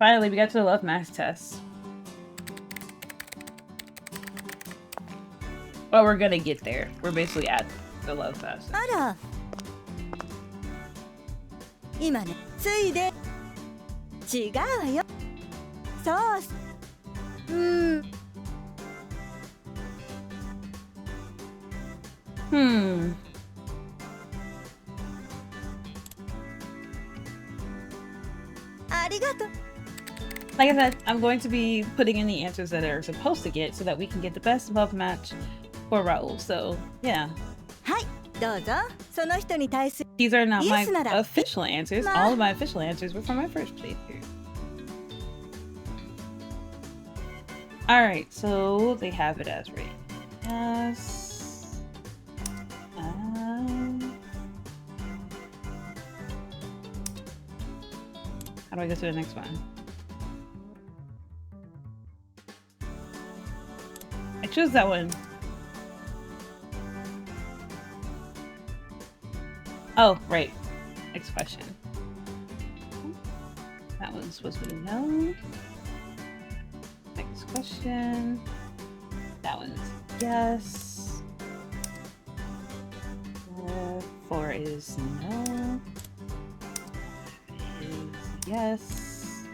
Finally, we got to the love math test. Well, we're gonna get there. We're basically at the love fest. あら。今ね、ついで。違うわよ。そう。ありがとう。 Like I said, I'm going to be putting in the answers that are supposed to get so that we can get the best love match for Raul. So, yeah. はい、どうぞ。その人に対する。 These are not my Yes, Nara. official answers. All of my official answers were from my first playthrough. Alright, so they have it as right. Yes. How do I go to the next one? I chose that one. Oh, right. Next question. That one's supposed to be no. Next question. That one's yes. 4 is no. 5 is yes.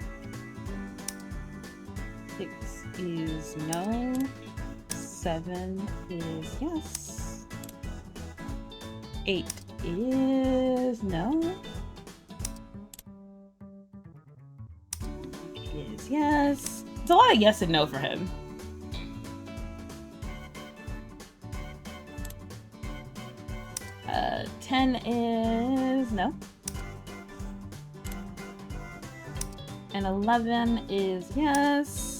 6 is no. 7 is yes. 8 is no. Is yes. It's a lot of yes and no for him. Uh, 10 is no. And 11 is yes.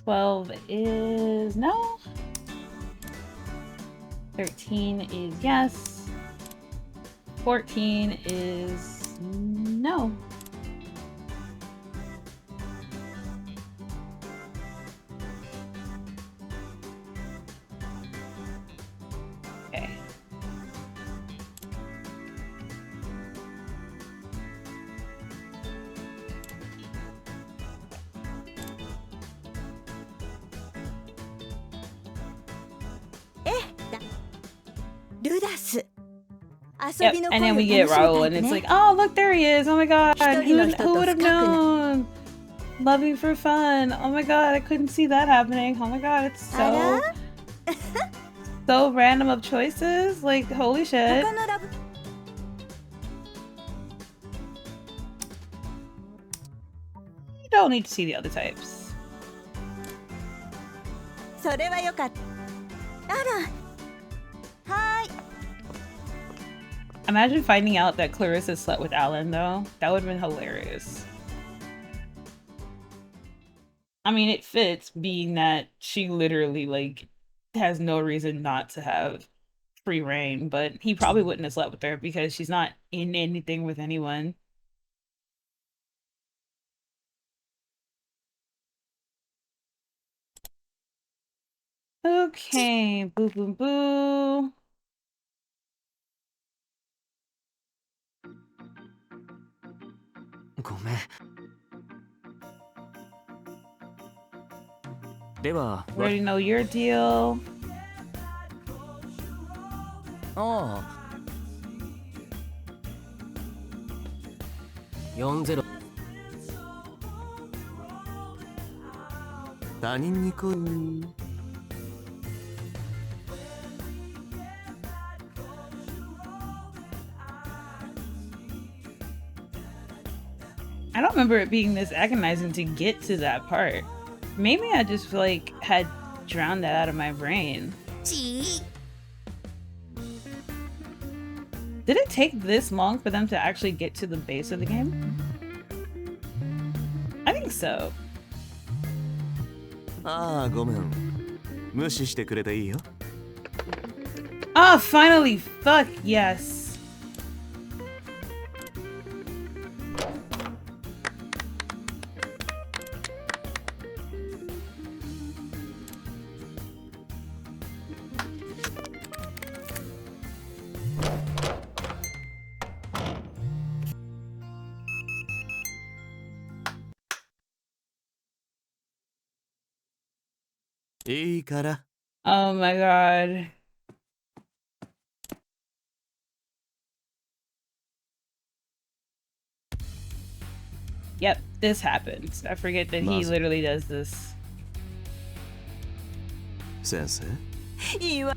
12 is no. 13 is yes. 14 is no. Okay. Yep, and then we get Raul, and it's like, oh, look, there he is. Oh my god, who would have known? Loving for fun. Oh my god, I couldn't see that happening. Oh my god, it's so so random of choices. Like, holy shit. You don't need to see the other types. Imagine finding out that Clarissa slept with Alan, though. That would have been hilarious. I mean, it fits, being that she literally, like, has no reason not to have free reign, but he probably wouldn't have slept with her because she's not in anything with anyone. Okay, boo boo boo. We already know your deal. Oh. 40他人にこう I don't remember it being this agonizing to get to that part. Maybe I just like had drowned that out of my brain. Did it take this long for them to actually get to the base of the game? I think so. Ah, ごめん。無視してくれていいよ。Ah, finally! Fuck yes. いいから。 Oh my god. Yep, this happens. I forget that he literally does this. 先生。いいわ。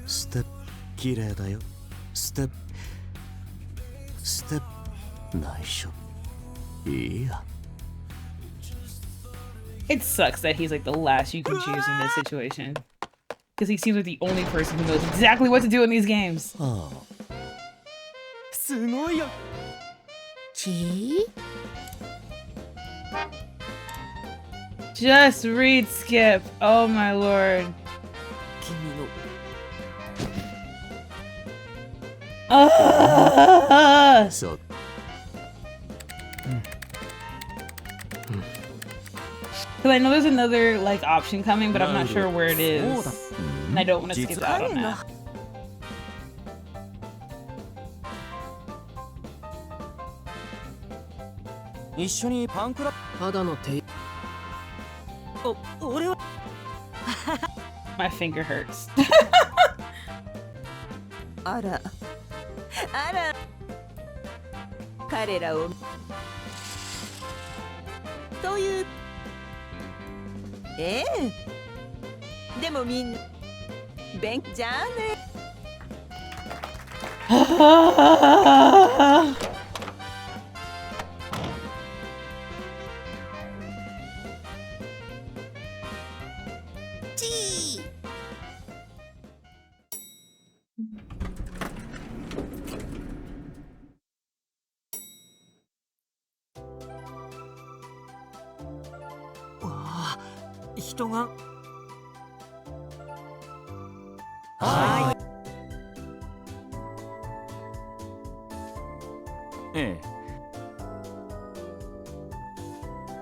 ステップ綺麗だよ。ステップ内緒。いいや。 It sucks that he's like the last you can choose in this situation. Because he seems like the only person who knows exactly what to do in these games. Just read Skip. Oh my lord. So. Because I know there's another like option coming, but I'm not sure where it is. And I don't want to skip out on that. My finger hurts. あら彼らをというでもみんな勉じゃあね 人が。はい。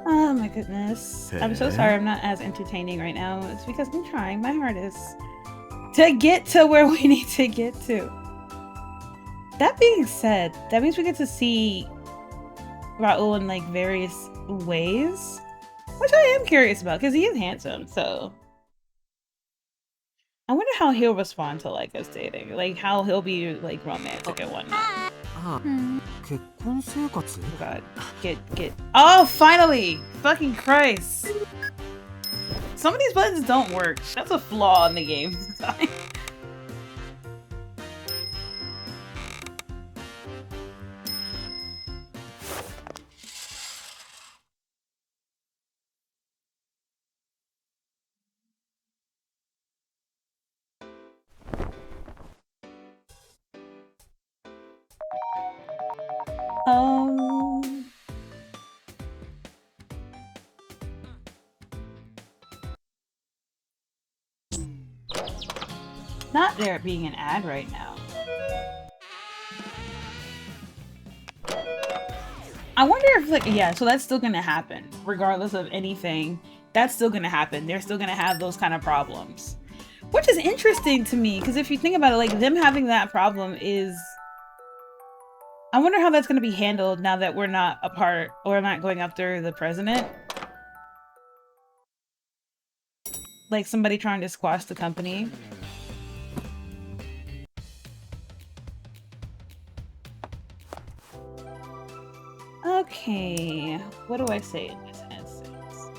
Oh my goodness. I'm so sorry I'm not as entertaining right now. It's because I'm trying my hardest to get to where we need to get to. That being said, that means we get to see Raul in like various ways, which I am curious about because he is handsome. So I wonder how he'll respond to like us dating, like how he'll be like romantic and whatnot. Oh god, get. Oh, finally! Fucking Christ! Some of these buttons don't work. That's a flaw in the game. Not there being an ad right now. I wonder if like, yeah, so that's still gonna happen regardless of anything. That's still gonna happen. They're still gonna have those kind of problems, which is interesting to me because if you think about it, like them having that problem is, I wonder how that's gonna be handled now that we're not a part or not going after the president. Like somebody trying to squash the company. Okay, what do I say in this instance?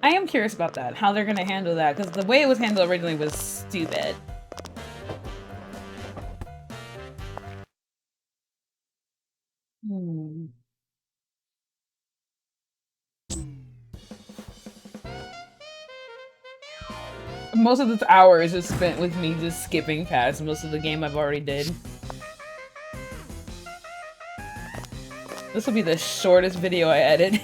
I am curious about that, how they're gonna handle that, because the way it was handled originally was stupid. Most of the hours is spent with me just skipping past most of the game I've already did. This will be the shortest video I edit.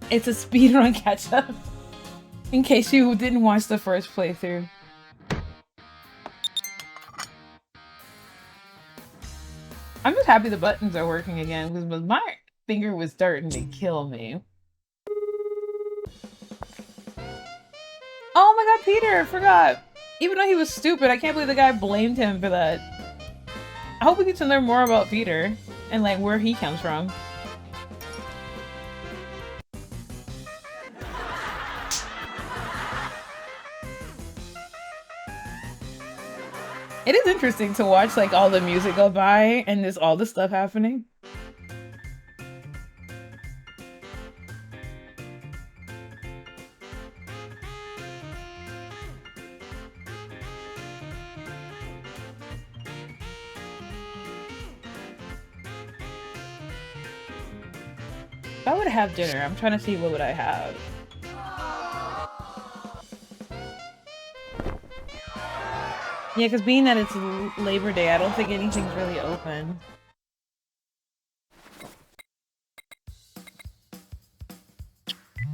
It's a speedrun catch-up. In case you didn't watch the first playthrough. I'm just happy the buttons are working again, because my finger was starting to kill me. Oh my god, Peter! I forgot! Even though he was stupid, I can't believe the guy blamed him for that. I hope we get to learn more about Peter, and like where he comes from. It is interesting to watch like all the music go by and there's all this stuff happening. If I would have dinner, I'm trying to see what would I have. Yeah, because being that it's Labor Day, I don't think anything's really open.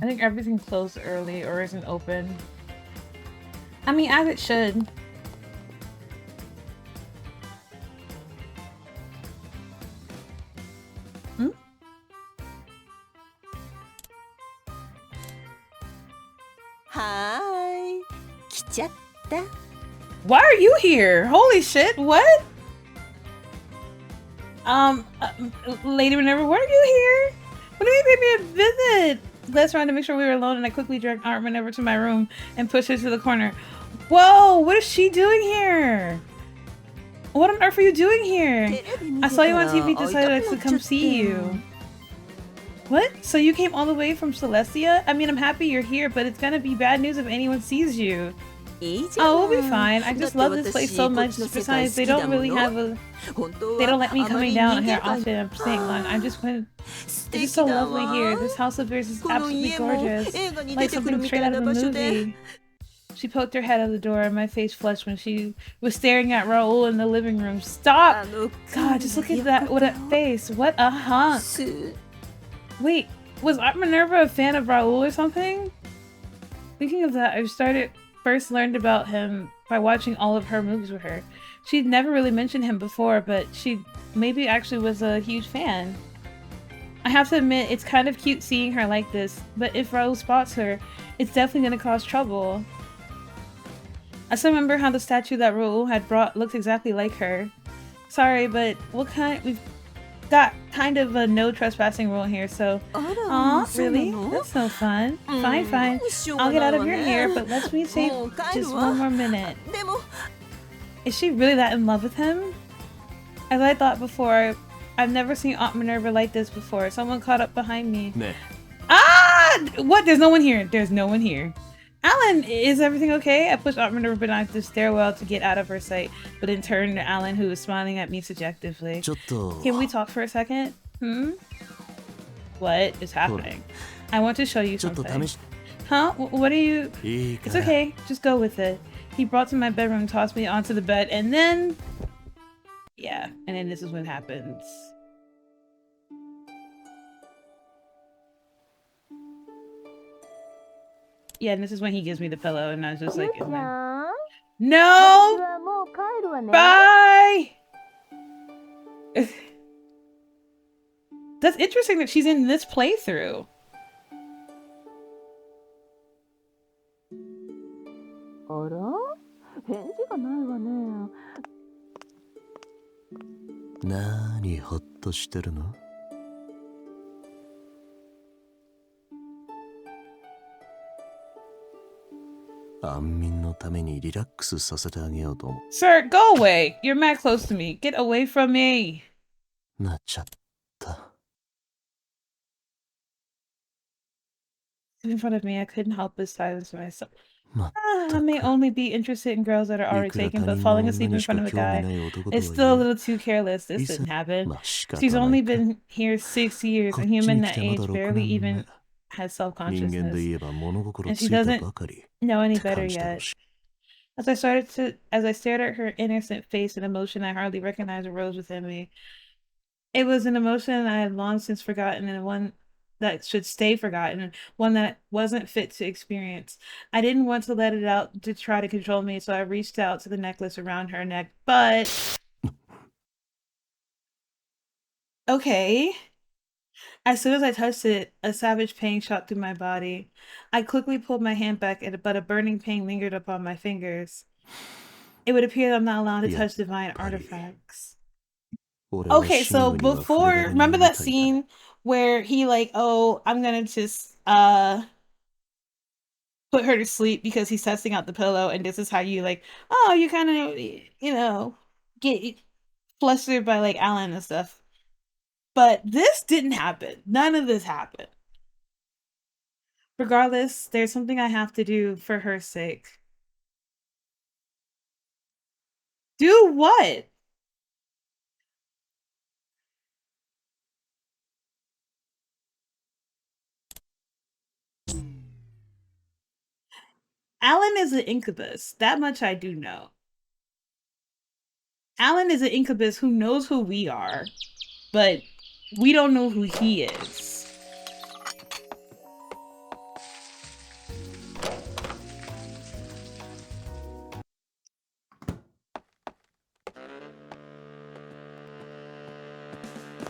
I think everything closed early or isn't open. I mean, as it should. Hmm? Hi. 来ちゃった。 Why are you here? Holy shit, what? Lady Minerva, why are you here? What do you mean pay me a visit? Glass around to make sure we were alone, and I quickly dragged Aunt Minerva to my room and pushed her to the corner. Whoa, what is she doing here? What on earth are you doing here? I saw you on TV, decided to come see you. What? So you came all the way from Celestia? I mean, I'm happy you're here, but it's gonna be bad news if anyone sees you. Oh, we'll be fine. I just love this place so much. Besides, they don't really have a... They don't let me coming down here often. I'm staying long. I just went... It's just so lovely here. This house of yours is absolutely gorgeous. Like something straight out of a movie. She poked her head out the door and my face flushed when she was staring at Raul in the living room. Stop! God, just look at that. What a face. What a hunk. Wait, was Aunt Minerva a fan of Raul or something? Thinking of that, I first learned about him by watching all of her movies with her. She'd never really mentioned him before, but she maybe actually was a huge fan. I have to admit, it's kind of cute seeing her like this, but if Raul spots her, it's definitely gonna cause trouble. I still remember how the statue that Raul had brought looked exactly like her. Sorry, but we've got kind of a no trespassing rule here, so... Aw, really? That's so fun. Fine, fine. I'll get out of your hair, but let me say just one more minute. Is she really that in love with him? As I thought before, I've never seen Aunt Minerva like this before. Someone caught up behind me. Ah! What? There's no one here. There's no one here. Alan, is everything okay? I pushed Aunt Minerva beneath the stairwell to get out of her sight, but then turned to Alan, who was smiling at me subjectively. Can we talk for a second? Hmm? What is happening? I want to show you something. Huh? What are you... It's okay. Just go with it. He brought to my bedroom, tossed me onto the bed, and then... Yeah, and then this is what happens. Yeah, and this is when he gives me the pillow, and I was just like, no! Bye! That's interesting that she's in this playthrough. Nani hotto shiteru no? Sir, go away! You're mad close to me. Get away from me! In front of me, I couldn't help but silence myself. I may only be interested in girls that are already taken, but falling asleep in front of a guy is still a little too careless. This didn't happen. She's only been here 6 years. A human that age barely even has self-consciousness. And she doesn't know any better yet. As I stared at her innocent face, an emotion I hardly recognized arose within me. It was an emotion I had long since forgotten, and one that should stay forgotten, one that wasn't fit to experience. I didn't want to let it out to try to control me, so I reached out to the necklace around her neck, but okay. As soon as I touched it, a savage pain shot through my body. I quickly pulled my hand back, but a burning pain lingered upon my fingers. It would appear that I'm not allowed to touch divine artifacts. Okay, so before, remember that scene where he like, oh, I'm gonna just put her to sleep because he's testing out the pillow, and this is how you like, oh, you kind of, get flustered by like Alan and stuff. But this didn't happen. None of this happened. Regardless, there's something I have to do for her sake. Do what? Alan is an incubus. That much I do know. Alan is an incubus who knows who we are, but we don't know who he is.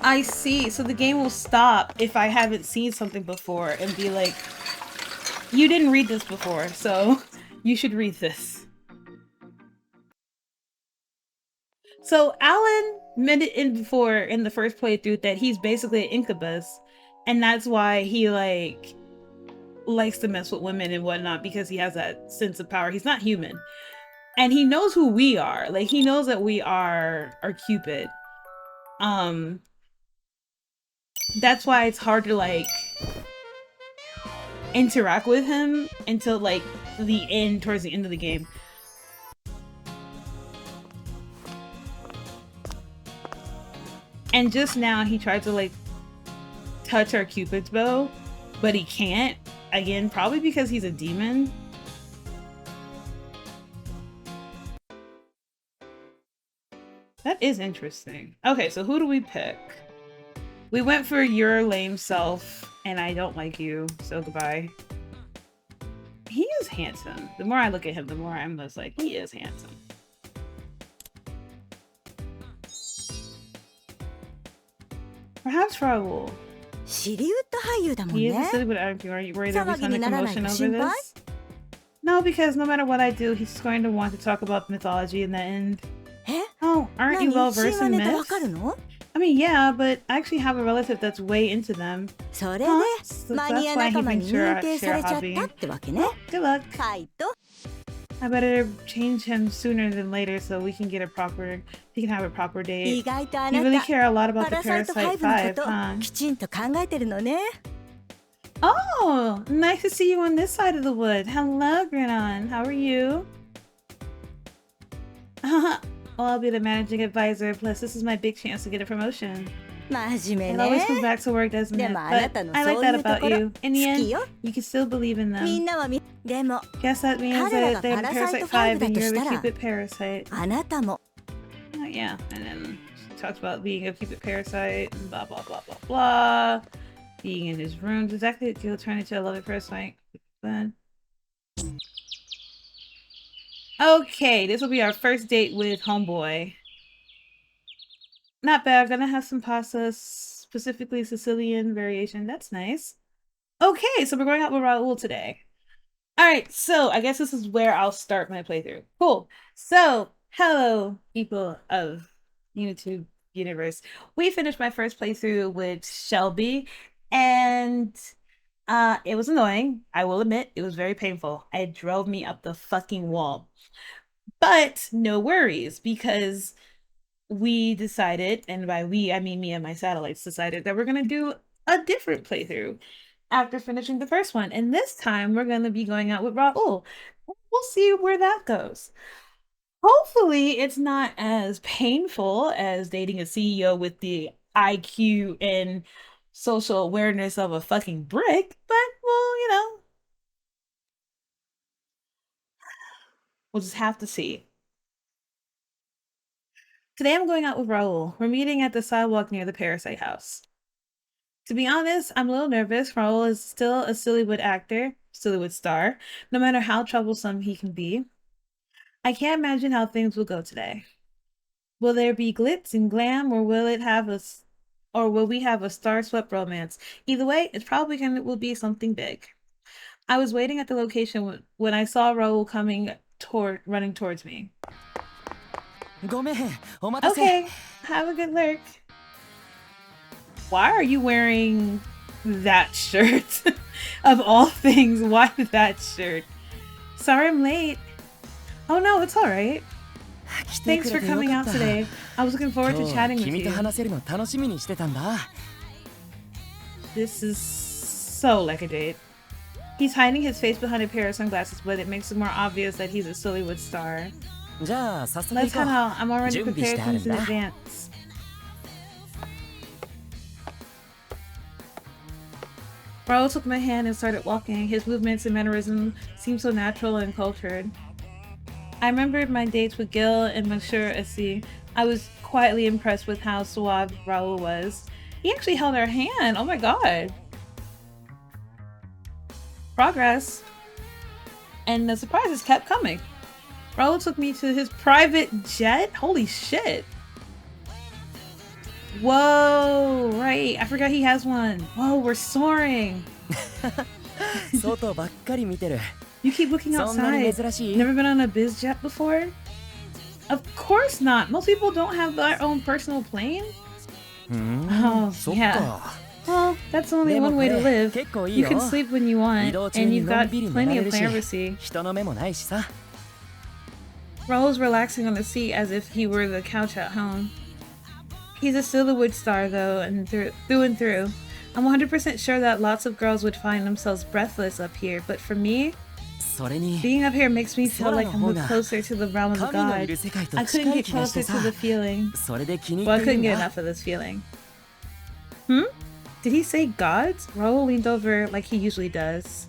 I see. So the game will stop if I haven't seen something before and be like, you didn't read this before, so you should read this. So Alan meant it in before in the first playthrough that he's basically an incubus, and that's why he like likes to mess with women and whatnot, because he has that sense of power. He's not human. And he knows who we are. Like, he knows that we are Cupid. That's why it's hard to like interact with him until like the end, towards the end of the game. And just now he tried to like touch our Cupid's bow, but he can't. Again, probably because he's a demon. That is interesting. Okay, so who do we pick? We went for your lame self, and I don't like you, so goodbye. He is handsome. The more I look at him, the more I'm just like, he is handsome. Perhaps Raul. He is a silly, but are you worried there'll be some commotion over this? No, because no matter what I do, he's going to want to talk about mythology in the end. Oh, aren't you well versed in myths? I mean, yeah, but I actually have a relative that's way into them. Huh? So that's why he thinks you're a hobby. Well, good luck. I better change him sooner than later so we can get a proper, he can have a proper date. You really care a lot about the Parasite 5, huh? Oh, nice to see you on this side of the wood. Hello, 𝕤𝕤𝕤. How are you? Well, I'll be the managing advisor, plus this is my big chance to get a promotion. It always comes back to work, doesn't it? But I like that about you. In the end, you can still believe in them. Guess that means that they have Parasite 5 and you're the Cupid Parasite. Oh, yeah, and then she talks about being a Cupid Parasite and blah blah blah blah blah. Being in his rooms. Exactly, he'll turn into a loving Parasite. Fun. Okay, this will be our first date with homeboy. Not bad. I'm gonna have some pasta, specifically Sicilian variation. That's nice. Okay, so we're going out with Raul today. Alright, so I guess this is where I'll start my playthrough. Cool. So, hello, people of YouTube universe. We finished my first playthrough with Shelby, and it was annoying. I will admit, it was very painful. It drove me up the fucking wall. But no worries, because we decided, and by we, I mean me and my satellites decided that we're going to do a different playthrough after finishing the first one. And this time we're going to be going out with Raul. We'll see where that goes. Hopefully it's not as painful as dating a CEO with the IQ and social awareness of a fucking brick, but well, we'll just have to see. Today I'm going out with Raul. We're meeting at the sidewalk near the Parasite house. To be honest, I'm a little nervous. Raul is still a Sillywood actor, Sillywood star, no matter how troublesome he can be. I can't imagine how things will go today. Will there be glitz and glam, or will we have a star-swept romance? Either way, it's probably will be something big. I was waiting at the location when I saw Raul running towards me. Okay, have a good lurk. Why are you wearing that shirt? Of all things, why that shirt? Sorry I'm late. Oh no, it's alright. Thanks for coming out today. I was looking forward to chatting with you. This is so like a date. He's hiding his face behind a pair of sunglasses, but it makes it more obvious that he's a Sillywood star. Let's head out. I'm already prepared things in advance. Raul took my hand and started walking. His movements and mannerisms seemed so natural and cultured. I remembered my dates with Gil and 𝕤𝕤𝕤𝕤. I was quietly impressed with how suave Raul was. He actually held our hand. Oh my god. Progress. And the surprises kept coming. Raul took me to his private jet. Holy shit. Whoa, right. I forgot he has one. Whoa, we're soaring. You keep looking outside. Never been on a biz jet before? Of course not. Most people don't have their own personal plane. Oh, yeah. Well, that's only one way to live. You can sleep when you want, and you've got plenty of privacy. Raul's relaxing on the seat as if he were the couch at home. He's a Sillywood star, though, and through and through. I'm 100% sure that lots of girls would find themselves breathless up here, but for me, being up here makes me feel like I'm closer to the realm of the gods. I couldn't get closer to the feeling. Well, I couldn't get enough of this feeling. Did he say gods? Raul leaned over like he usually does.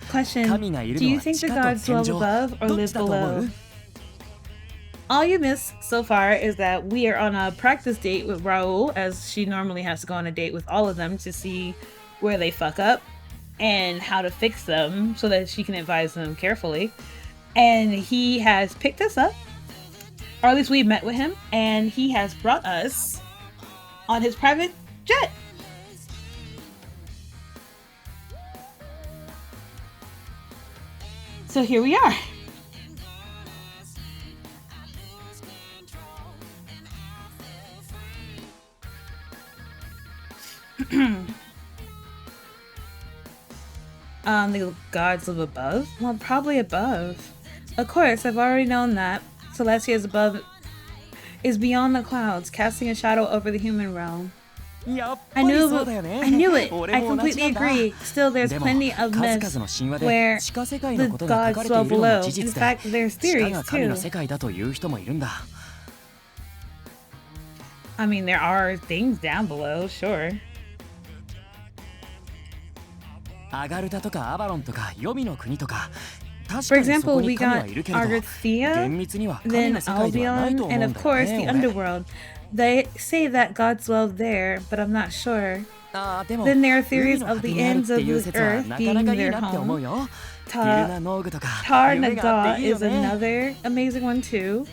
Question, do you think the gods dwell above or live below? All you missed so far is that we are on a practice date with Raul, as she normally has to go on a date with all of them to see where they fuck up and how to fix them so that she can advise them carefully. And he has picked us up, or at least we met with him, and he has brought us on his private jet. So here we are. The gods live above? Well, probably above. Of course, I've already known that. Celestia is above, is beyond the clouds, casting a shadow over the human realm. I knew it! I completely agree. Still, there's plenty of myths where the gods dwell below. In fact, there's theories too. I mean, there are things down below, sure. For example, we got 𝕤𝕤𝕤𝕤, then 𝕤𝕤𝕤𝕤, and of course the underworld. They say that gods dwell there, but I'm not sure. Then there are theories of the ends of the earth being their home. 𝕤𝕤𝕤𝕤 is another amazing one too.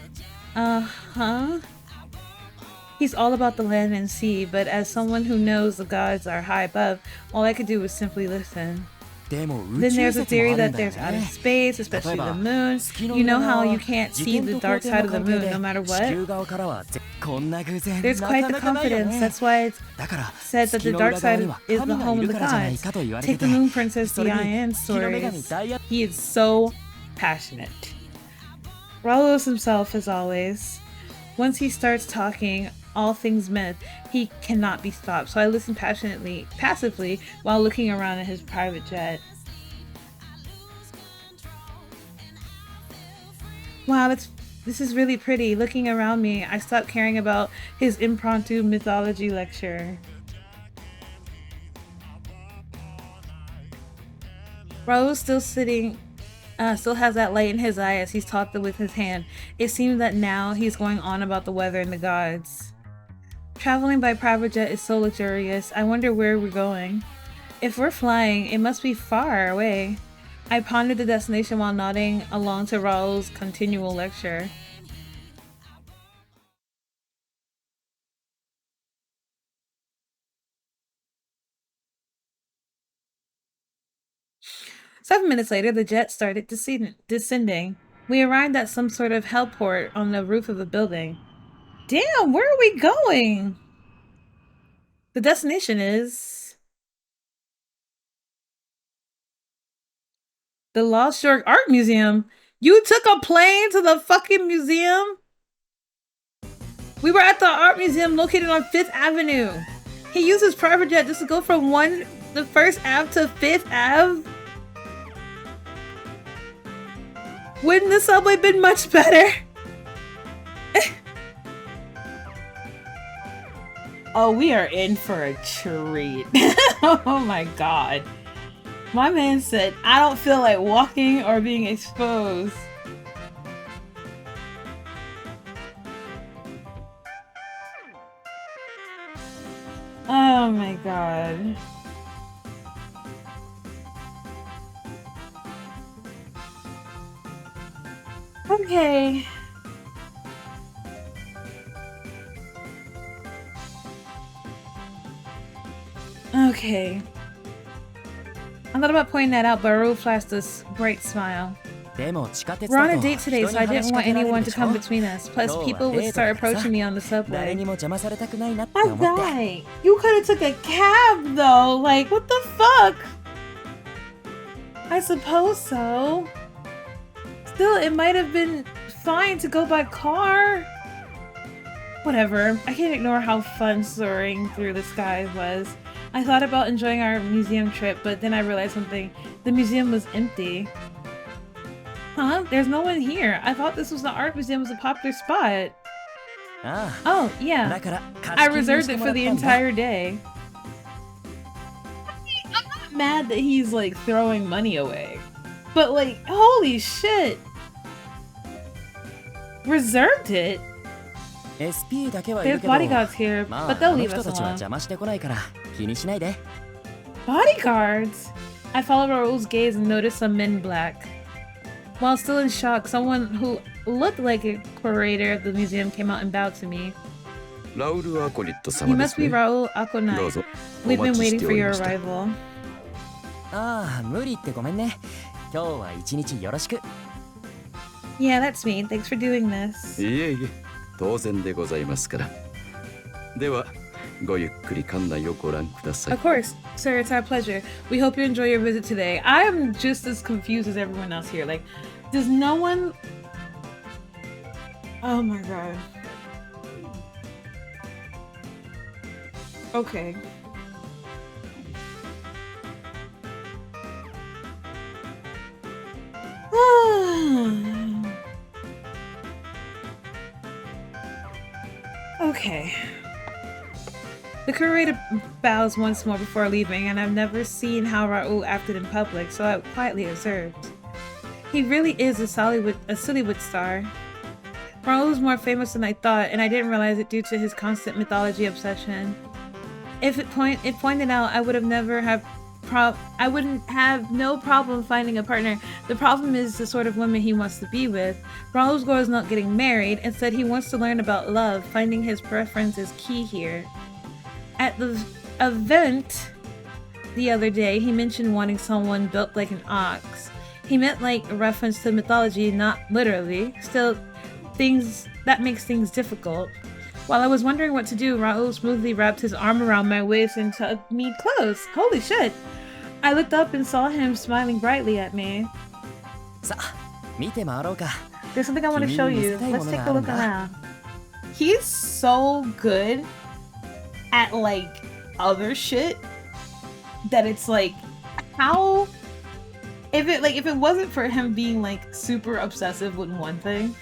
He's all about the land and sea, but as someone who knows the gods are high above, all I could do was simply listen. Then there's a theory that there's outer space, especially the moon. You know how you can't see the dark side of the moon no matter what? There's quite the confidence. That's why it's said that the dark side is the home of the gods. Take the Moon Princess 𝕤𝕤𝕤 stories. He is so passionate. Raul is himself as always. Once he starts talking all things myth, he cannot be stopped, so I listen passively while looking around at his private jet. Wow, this is really pretty. Looking around me, I stopped caring about his impromptu mythology lecture. Raul still has that light in his eye as he's talked with his hand. It seems that now he's going on about the weather and the gods. Traveling by private jet is so luxurious. I wonder where we're going. If we're flying, it must be far away. I pondered the destination while nodding along to Raul's continual lecture. Seven minutes later, the jet started descending. We arrived at some sort of heliport on the roof of a building. Damn, where are we going? The destination is... the Lost York Art Museum. You took a plane to the fucking museum? We were at the art museum located on 5th Avenue. He used his private jet just to go from the 1st Ave to 5th Ave? Wouldn't the subway been much better? Oh, we are in for a treat. Oh my god. My man said, I don't feel like walking or being exposed. Oh my god. Okay. Okay. I thought about pointing that out, but Raul flashed this bright smile. We're on a date today, so I didn't want anyone to come between us. Plus, people would start approaching me on the subway. Oh, guy! You could have took a cab, though! Like, what the fuck? I suppose so. Still, it might have been fine to go by car. Whatever. I can't ignore how fun soaring through the sky was. I thought about enjoying our museum trip, but then I realized something. The museum was empty. Huh? There's no one here. I thought this was the art museum was a popular spot. Oh, yeah. I reserved it for the entire day. I'm not mad that he's like throwing money away. But like, holy shit. Reserved it? There's bodyguards here, but they'll leave us alone. Bodyguards? I followed Raul's gaze and noticed some men in black. While still in shock, someone who looked like a curator of the museum came out and bowed to me. You must be Raul 𝕒𝕐𝕚𝕤. We've been waiting for your arrival. Yeah, that's me. Thanks for doing this. Of course, sir, it's our pleasure. We hope you enjoy your visit today. I am just as confused as everyone else here. Like, does no one... Oh my god. Okay. Okay. The curator bows once more before leaving, and I've never seen how Raul acted in public, so I quietly observed. He really is a Hollywood star. Raul is more famous than I thought, and I didn't realize it due to his constant mythology obsession. If pointed out, I wouldn't have no problem finding a partner. The problem is the sort of woman he wants to be with. Raul's goal is not getting married. Instead, he wants to learn about love. Finding his preference is key here. At the event the other day, he mentioned wanting someone built like an ox. He meant like a reference to mythology, not literally. Still, that makes things difficult. While I was wondering what to do, Raul smoothly wrapped his arm around my waist and tugged me close. Holy shit! I looked up and saw him smiling brightly at me. There's something I want to show you. Let's take a look around. He's so good at like other shit that it's like, how if it wasn't for him being like super obsessive with one thing,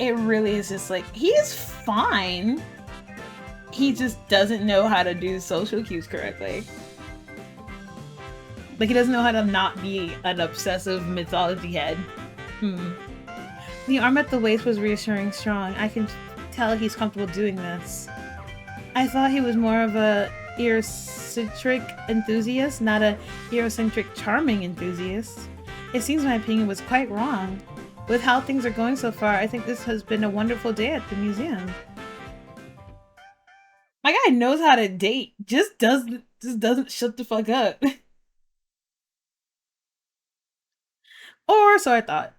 it really is just like, he's fine. He just doesn't know how to do social cues correctly. Like, he doesn't know how to not be an obsessive mythology head. The arm at the waist was reassuring strong. I can tell he's comfortable doing this. I thought he was more of a erocentric enthusiast, not a erocentric charming enthusiast. It seems my opinion was quite wrong. With how things are going so far, I think this has been a wonderful day at the museum. My guy knows how to date, just doesn't shut the fuck up. Or so I thought.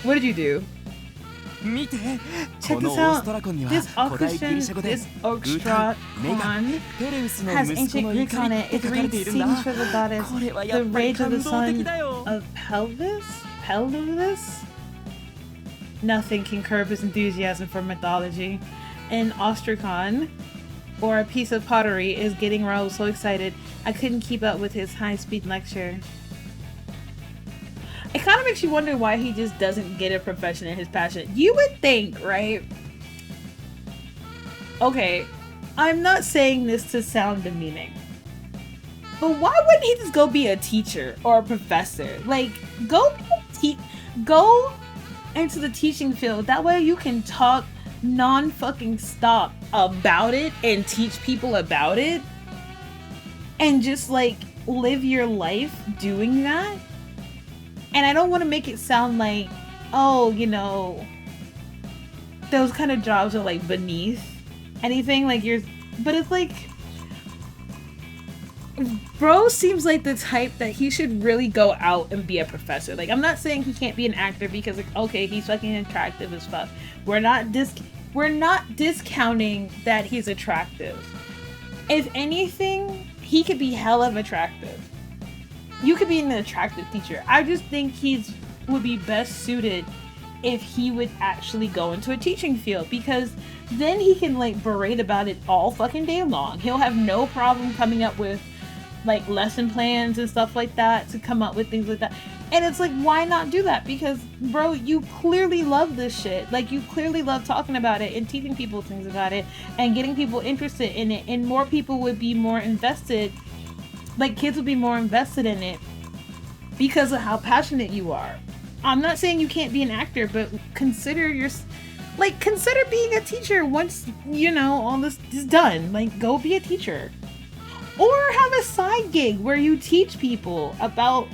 What did you do? Check this out. This 𝕒𝕗𝕠𝕦𝕒 has ancient Greek on it. It reads scenes for the goddess, the rage of the son of Pelvis? Nothing can curb his enthusiasm for mythology. An 𝕒𝕗𝕠𝕦𝕒, or a piece of pottery, is getting Raul so excited I couldn't keep up with his high-speed lecture. It kind of makes you wonder why he just doesn't get a profession in his passion. You would think, right? Okay, I'm not saying this to sound demeaning, but why wouldn't he just go be a teacher or a professor? Like, go into the teaching field. That way you can talk non-fucking stop about it and teach people about it. And just like live your life doing that. And I don't want to make it sound like, oh, you know, those kind of jobs are like beneath anything. Like but it's like, bro seems like the type that he should really go out and be a professor. Like, I'm not saying he can't be an actor because, like, okay, he's fucking attractive as fuck. We're not discounting that he's attractive. If anything, he could be hella attractive. You could be an attractive teacher. I just think would be best suited if he would actually go into a teaching field, because then he can like berate about it all fucking day long. He'll have no problem coming up with like lesson plans and stuff like that to come up with things like that. And it's like, why not do that? Because bro, you clearly love this shit. Like, you clearly love talking about it and teaching people things about it and getting people interested in it, and more people would be more invested. Like, kids would be more invested in it because of how passionate you are. I'm not saying you can't be an actor, but consider being a teacher once, you know, all this is done. Like, go be a teacher. Or have a side gig where you teach people about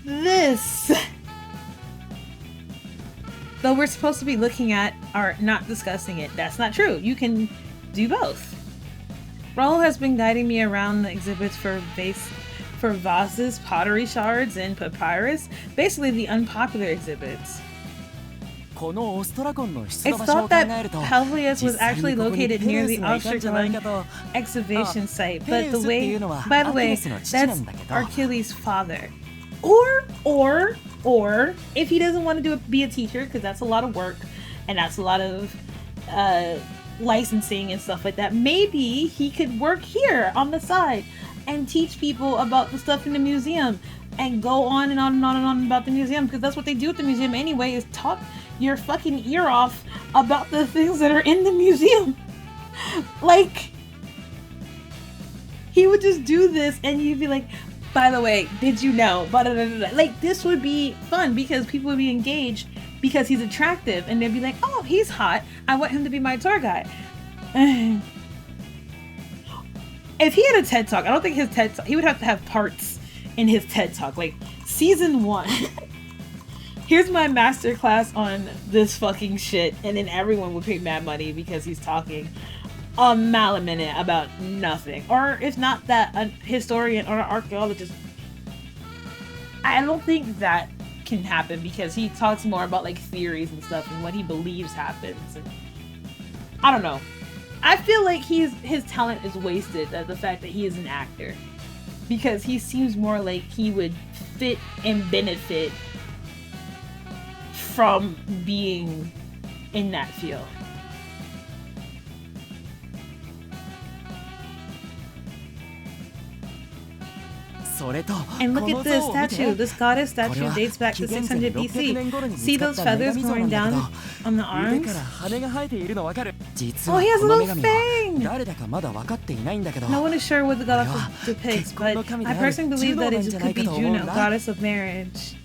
this. Though we're supposed to be looking at art, not discussing it. That's not true. You can do both. Raul has been guiding me around the exhibits for vases, pottery shards, and papyrus. Basically the unpopular exhibits. It's thought that 𝕗𝕒𝕤 was actually located near the 𝕒𝕗𝕠𝕦𝕒 excavation site, but by the way, that's Achilles' father. Or if he doesn't want to be a teacher, because that's a lot of work and that's a lot of licensing and stuff like that, maybe he could work here on the side and teach people about the stuff in the museum and go on and on and on and on about the museum, because that's what they do at the museum anyway, is talk your fucking ear off about the things that are in the museum. Like, he would just do this and you'd be like, by the way, did you know? Like, this would be fun because people would be engaged because he's attractive, and they'd be like, oh, he's hot, I want him to be my tour guide. If he had a TED Talk, I don't think his TED Talk, he would have to have parts in his TED Talk, like season 1. Here's my masterclass on this fucking shit, and then everyone would pay mad money because he's talking a mile a minute about nothing. Or if not that, a historian or an archaeologist. I don't think that can happen because he talks more about like theories and stuff and what he believes happens. And I don't know. I feel like his talent is wasted at the fact that he is an actor, because he seems more like he would fit and benefit from being in that field. And look at this statue. This goddess statue dates back to 600 BC. See those feathers going down on the arms? Oh, he has a little fang! No one is sure what the goddess depicts, but I personally believe that it could be Juno, goddess of marriage.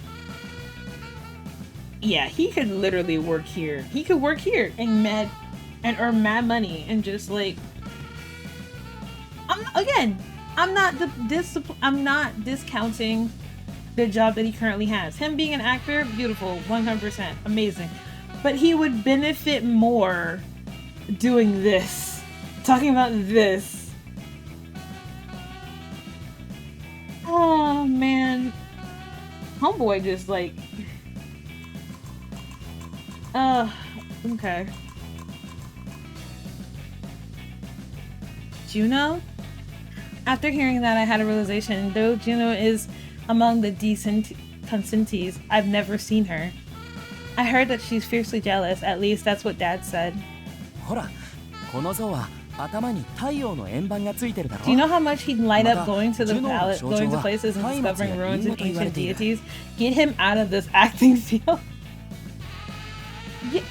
Yeah, he could literally work here. He could work here and earn mad money and just like I'm not discounting the job that he currently has. Him being an actor, beautiful, 100%, amazing. But he would benefit more doing this, talking about this. Oh man, homeboy just like, okay. Juno? After hearing that, I had a realization. Though Juno is among the decent consentees, I've never seen her. I heard that she's fiercely jealous. At least that's what Dad said. Do you know how much he'd light up going to the palace, going to places and discovering ruins and ancient deities? Get him out of this acting field. Yeah,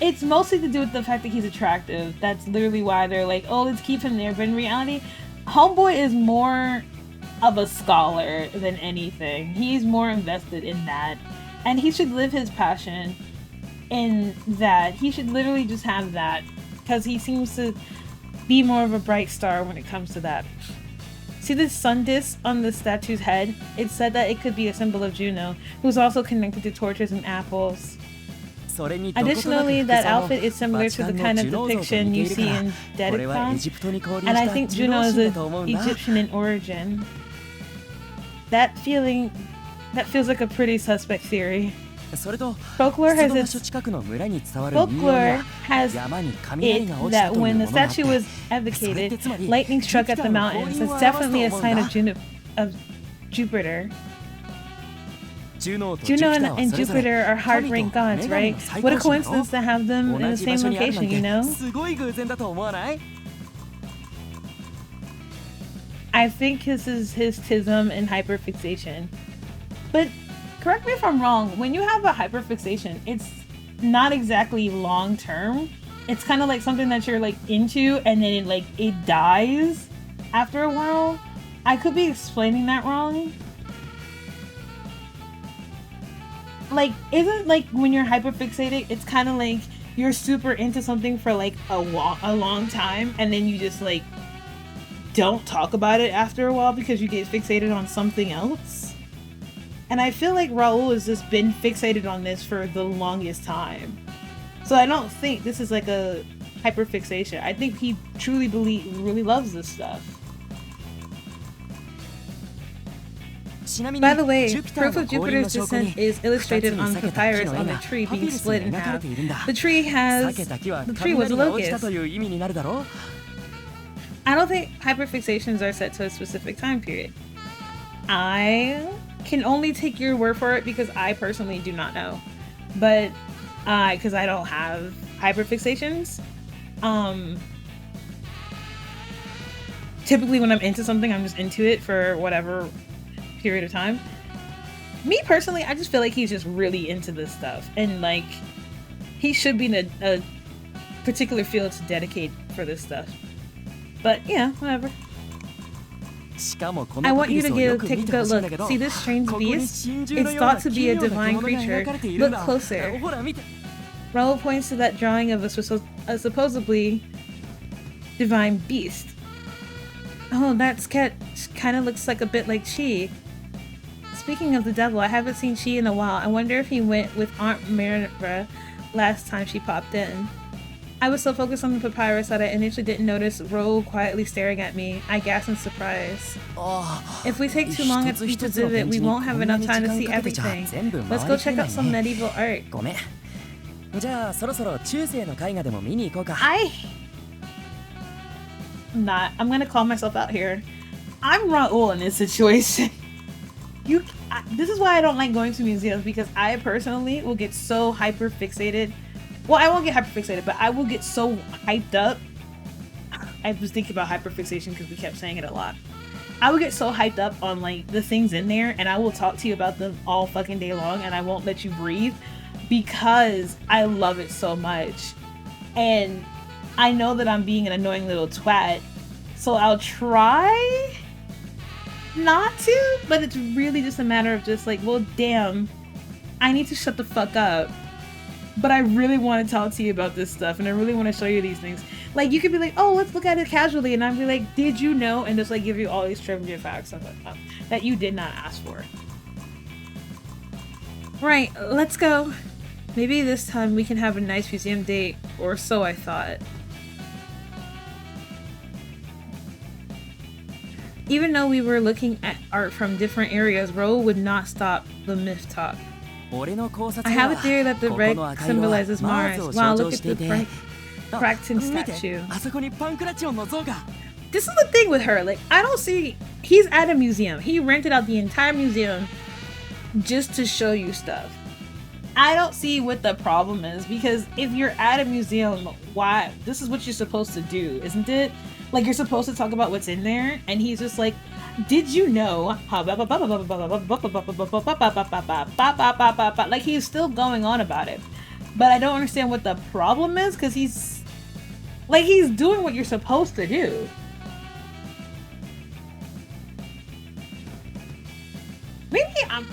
it's mostly to do with the fact that he's attractive. That's literally why they're like, oh, let's keep him there. But in reality, homeboy is more of a scholar than anything. He's more invested in that. And he should live his passion in that. He should literally just have that. Because he seems to be more of a bright star when it comes to that. See this sun disk on the statue's head? It's said that it could be a symbol of Juno, who's also connected to torches and apples. Additionally, that outfit is similar to the kind of depiction you see in 𝕘𝕒𝕤𝕤, and I think Juno is Egyptian in origin. That feels like a pretty suspect theory. Folklore has it that when the statue was evocated, lightning struck at the mountains. It's definitely a sign of Jupiter. Juno and Jupiter are hard-ranked gods, right? What a coincidence to have them in the same location, you know? I think this is his 𝕘𝕒𝕤𝕤 and hyperfixation. But correct me if I'm wrong, when you have a hyperfixation, it's not exactly long-term. It's kind of like something that you're like into and then it dies after a while. I could be explaining that wrong. Like, isn't like when you're hyperfixated, it's kind of like you're super into something for like a long time and then you just like don't talk about it after a while because you get fixated on something else. And I feel like Raul has just been fixated on this for the longest time. So I don't think this is like a hyperfixation. I think he truly really loves this stuff. By the way, proof of Jupiter's descent is illustrated on the papyrus on the tree being split in half. The tree was a locust. I don't think hyperfixations are set to a specific time period. I can only take your word for it because I personally do not know. But because I don't have hyperfixations. Typically when I'm into something, I'm just into it for whatever period of time. Me personally, I just feel like he's just really into this stuff and like he should be in a particular field to dedicate for this stuff. But yeah, whatever. I want you to take a good look. See this strange beast? It's thought to be a divine creature. Look closer. Raul points to that drawing of a supposedly divine beast. Oh, that sketch kind of looks like a bit like Chi. Speaking of the devil, I haven't seen Chi in a while. I wonder if he went with 𝕤𝕒𝕤𝕤 last time she popped in. I was so focused on the papyrus that I initially didn't notice Raul quietly staring at me. I gasped in surprise. If we take too long at each visit, we won't have enough time to see everything. Let's go check out some medieval art. I'm gonna call myself out here. I'm Raul in this situation. This is why I don't like going to museums, because I personally will get so hyper fixated. Well, I won't get hyper fixated, but I will get so hyped up. I was thinking about hyperfixation because we kept saying it a lot. I will get so hyped up on like the things in there, and I will talk to you about them all fucking day long, and I won't let you breathe because I love it so much. And I know that I'm being an annoying little twat, so I'll try not to, but it's really just a matter of just like, well, damn, I need to shut the fuck up. But I really want to talk to you about this stuff, and I really want to show you these things. Like, you could be like, oh, let's look at it casually, and I'd be like, did you know? And just like give you all these trivia facts that you did not ask for. Right, let's go. Maybe this time we can have a nice museum date, or so I thought. Even though we were looking at art from different areas, Raul would not stop the myth talk. I have a theory that the red symbolizes Mars. Wow, look at the Bracton statue. This is the thing with her. Like, I don't see... He's at a museum. He rented out the entire museum just to show you stuff. I don't see what the problem is, because if you're at a museum, why? This is what you're supposed to do, isn't it? Like, you're supposed to talk about what's in there, and he's just like, did you know how like, he's still going on about it. But I don't understand what the problem is, because he's like, he's doing what you're supposed to do. Maybe I'm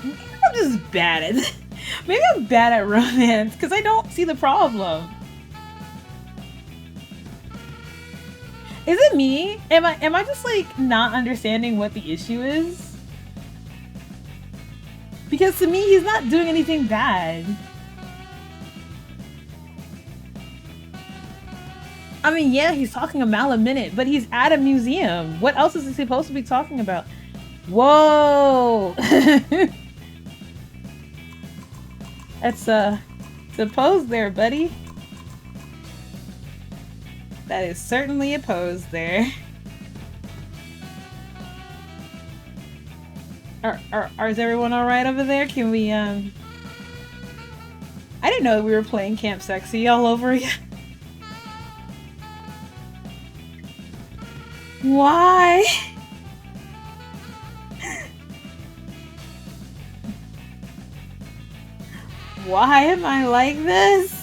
just bad at it. Maybe I'm bad at romance, because I don't see the problem. Is it me? Am I just like not understanding what the issue is? Because to me, he's not doing anything bad. I mean, yeah, he's talking a mile a minute, but he's at a museum. What else is he supposed to be talking about? Whoa! That's a pose there, buddy. That is certainly a pose there. Is everyone alright over there? Can we, I didn't know we were playing Camp Sexy all over again. Why? Why am I like this?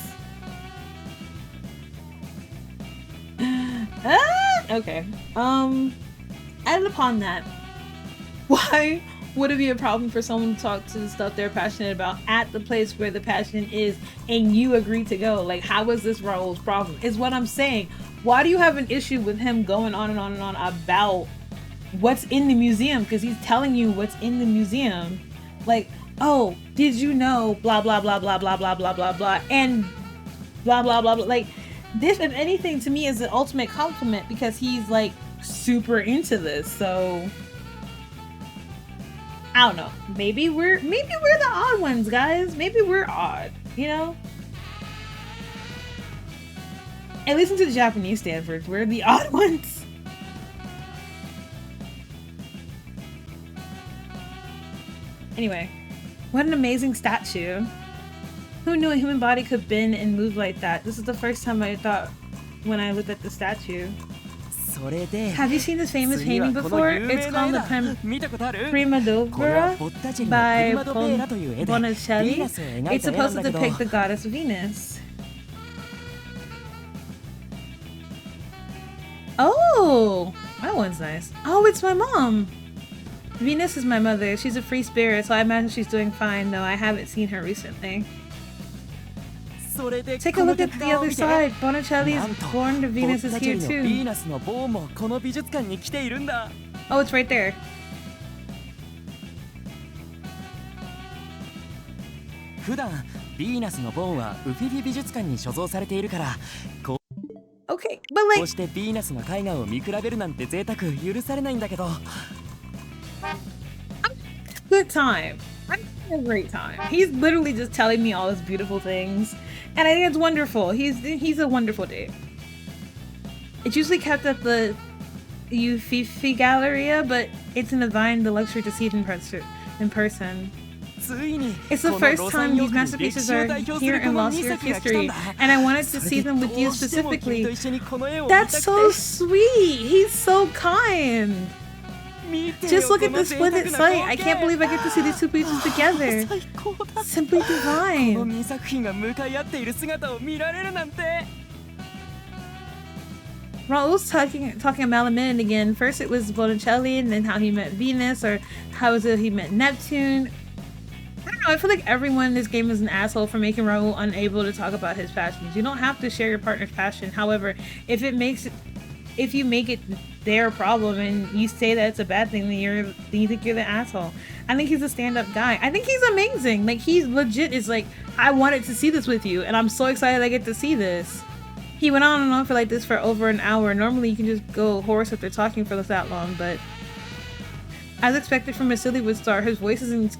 Okay. Added upon that, why would it be a problem for someone to talk to the stuff they're passionate about at the place where the passion is and you agree to go? Like, how is this Raul's problem? Is what I'm saying. Why do you have an issue with him going on and on and on about what's in the museum? Because he's telling you what's in the museum. Like, oh, did you know blah blah blah blah blah blah blah blah blah and blah blah blah blah. Like, this, if anything, to me is an ultimate compliment, because he's like super into this. So I don't know. Maybe we're the odd ones, guys. Maybe we're odd, you know? At least into the Japanese standards, we're the odd ones. Anyway, what an amazing statue. Who knew a human body could bend and move like that? This is the first time I thought when I looked at the statue. Have you seen this famous painting before? It's called the 𝕤𝕒𝕐𝕦𝕒 by Botticelli. It's supposed to depict the goddess Venus. Oh, that one's nice. Oh, it's my mom. Venus is my mother. She's a free spirit, so I imagine she's doing fine, though I haven't seen her recently. Take a look at the other side. Botticelli's Born to Venus is here too. Oh, it's right there. Okay, but like, good time. I'm having a great time. He's literally just telling me all these beautiful things, and I think it's wonderful. He's a wonderful date. It's usually kept at the Uffizi Galleria, but it's in the Vine, the luxury to see it in person. It's the first time these masterpieces are here in Lost Year of History, and I wanted to see them with you specifically. That's so sweet. He's so kind. Just look at this splendid sight. I can't believe I get to see these two pieces together. Simply divine. Raul's talking about a minute again. First it was Botticelli, and then how he met Venus, or how is it he met Neptune. I don't know, I feel like everyone in this game is an asshole for making Raul unable to talk about his passions. You don't have to share your partner's passion. However, if you make it their problem and you say that it's a bad thing, then you think you're the asshole. I think he's a stand-up guy. I think he's amazing. Like, he's legit is like, I wanted to see this with you, and I'm so excited I get to see this. He went on and on for like this for over an hour. Normally you can just go hoarse if they're talking for that long, but as expected from a Sillywood star, his voice is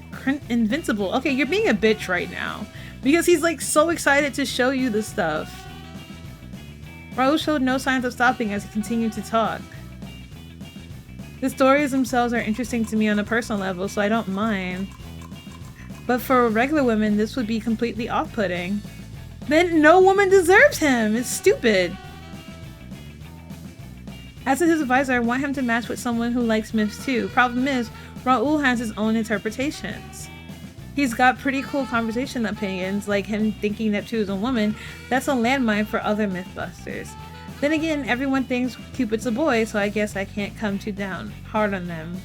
invincible. Okay, you're being a bitch right now. Because he's like so excited to show you the stuff. Raul showed no signs of stopping as he continued to talk. The stories themselves are interesting to me on a personal level, so I don't mind. But for regular women, this would be completely off-putting. Then no woman deserves him! It's stupid! As his advisor, I want him to match with someone who likes myths too. Problem is, Raul has his own interpretations. He's got pretty cool conversation opinions, like him thinking Neptune is a woman. That's a landmine for other mythbusters. Then again, everyone thinks Cupid's a boy, so I guess I can't come too hard on them.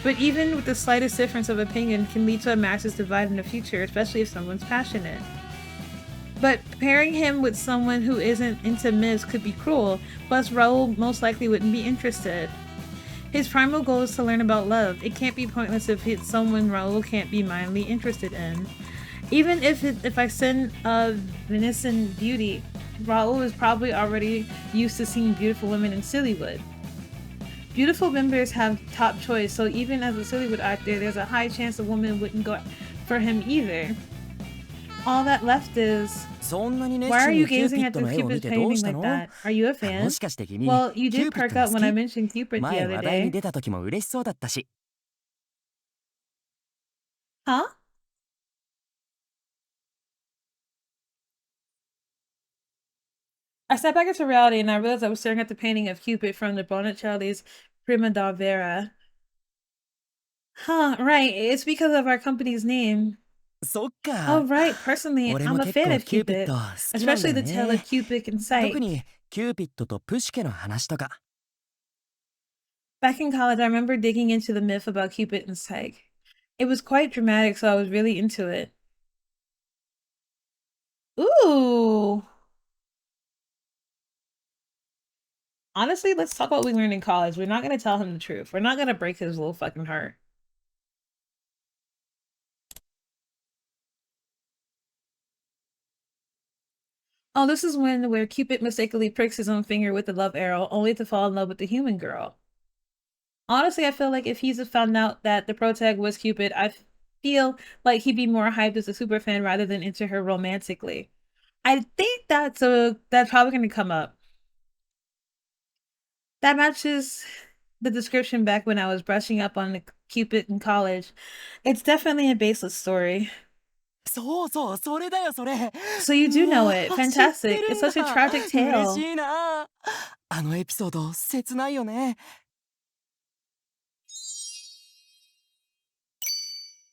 But even with the slightest difference of opinion can lead to a massive divide in the future, especially if someone's passionate. But pairing him with someone who isn't into myths could be cruel, plus Raul most likely wouldn't be interested. His primal goal is to learn about love. It can't be pointless if it's someone Raul can't be mildly interested in. Even if I send a Venetian beauty, Raul is probably already used to seeing beautiful women in Sillywood. Beautiful members have top choice, so even as a Sillywood actor, there's a high chance a woman wouldn't go for him either. All that left is, why are you gazing at the Cupid painting like that? Are you a fan? Well, you did perk up when I mentioned Cupid the other day. Huh? I stepped back into reality and I realized I was staring at the painting of Cupid from the Botticelli's 𝕤𝕒𝕤𝕤. Huh, right. It's because of our company's name. Oh, right. Personally, I'm a fan of Cupid, especially the tale of Cupid and 𝕤𝕤𝕤𝕤. Back in college, I remember digging into the myth about Cupid and 𝕤𝕤𝕤. It was quite dramatic, so I was really into it. Ooh. Honestly, let's talk about what we learned in college. We're not going to tell him the truth. We're not going to break his little fucking heart. Oh, this is where Cupid mistakenly pricks his own finger with the love arrow, only to fall in love with the human girl. Honestly, I feel like if he's found out that the protag was Cupid, I feel like he'd be more hyped as a super fan rather than into her romantically. I think that's probably going to come up. That matches the description back when I was brushing up on the Cupid in college. It's definitely a baseless story. So you do know it. Fantastic. It's such a tragic tale.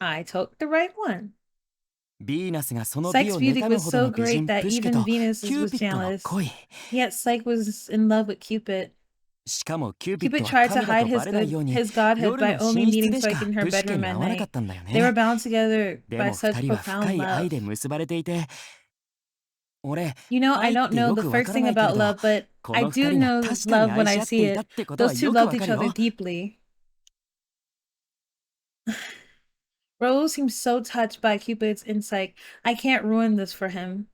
I took the right one. 𝕤𝕤𝕤𝕤's beauty was so great that even Venus was jealous. Yet 𝕤𝕤𝕤 was in love with Cupid. Cupid tried to hide his godhead by only meeting 𝕤𝕤𝕤 in her bedroom at night. They were bound together by such profound love. You know, I don't know the first thing about love, but I do know love when I see it. Those two loved each other deeply. Raul seems so touched by Cupid's insight. I can't ruin this for him.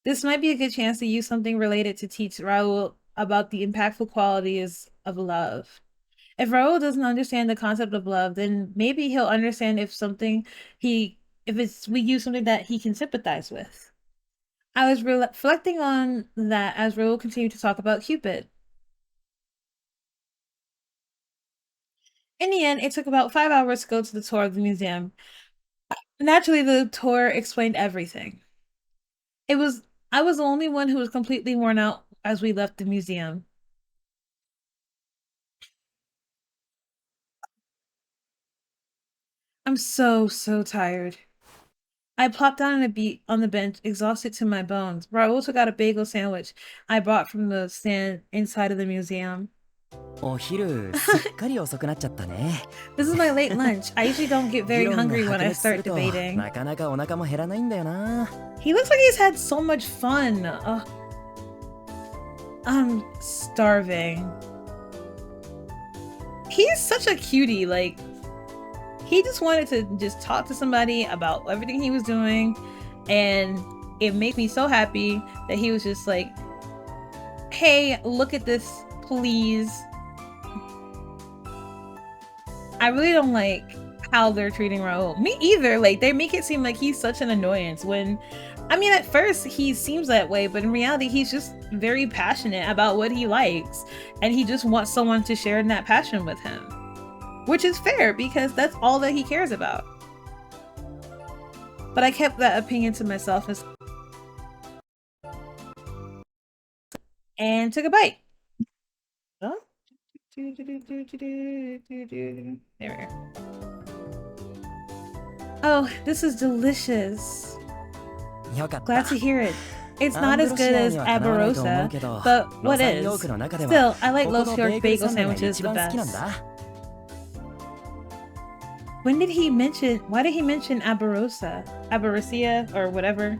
This might be a good chance to use something related to teach Raul about the impactful qualities of love. If Raul doesn't understand the concept of love, then maybe he'll understand if we use something that he can sympathize with. I was reflecting on that as Raul continued to talk about Cupid. In the end, it took about 5 hours to go to the tour of the museum. Naturally, the tour explained everything. I was the only one who was completely worn out as we left the museum. I'm so tired. I plopped down on the bench, exhausted to my bones. Raul took out a bagel sandwich I bought from the stand inside of the museum. This is my late lunch. I usually don't get very hungry when I start debating. He looks like he's had so much fun. I'm starving. He's such a cutie. Like, he just wanted to just talk to somebody about everything he was doing, and it makes me so happy that he was just like, hey, look at this, please. I really don't like how they're treating Raul. Me either. Like, they make it seem like he's such an annoyance when, I mean, at first he seems that way, but in reality he's just very passionate about what he likes, and he just wants someone to share in that passion with him, which is fair because that's all that he cares about. But I kept that opinion to myself and took a bite. Oh. There we go. Oh, this is delicious. Glad to hear it. It's not as good as 𝕒𝕐𝕚𝕤, but what is? Still, I like Los York bagel sandwiches the best. When did he mention, why did he mention 𝕒𝕐𝕚 or whatever?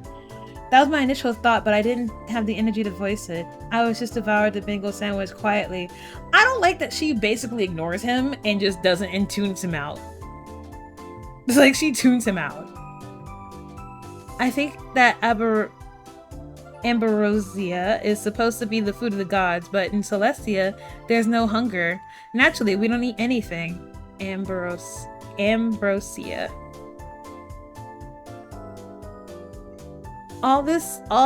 That was my initial thought, but I didn't have the energy to voice it. I was just devoured the bagel sandwich quietly. I don't like that she basically ignores him and just doesn't and tunes him out. It's like she tunes him out. I think that 𝕒𝕐𝕚 is supposed to be the food of the gods, but in Celestia, there's no hunger. Naturally, we don't eat anything. Ambrosia. All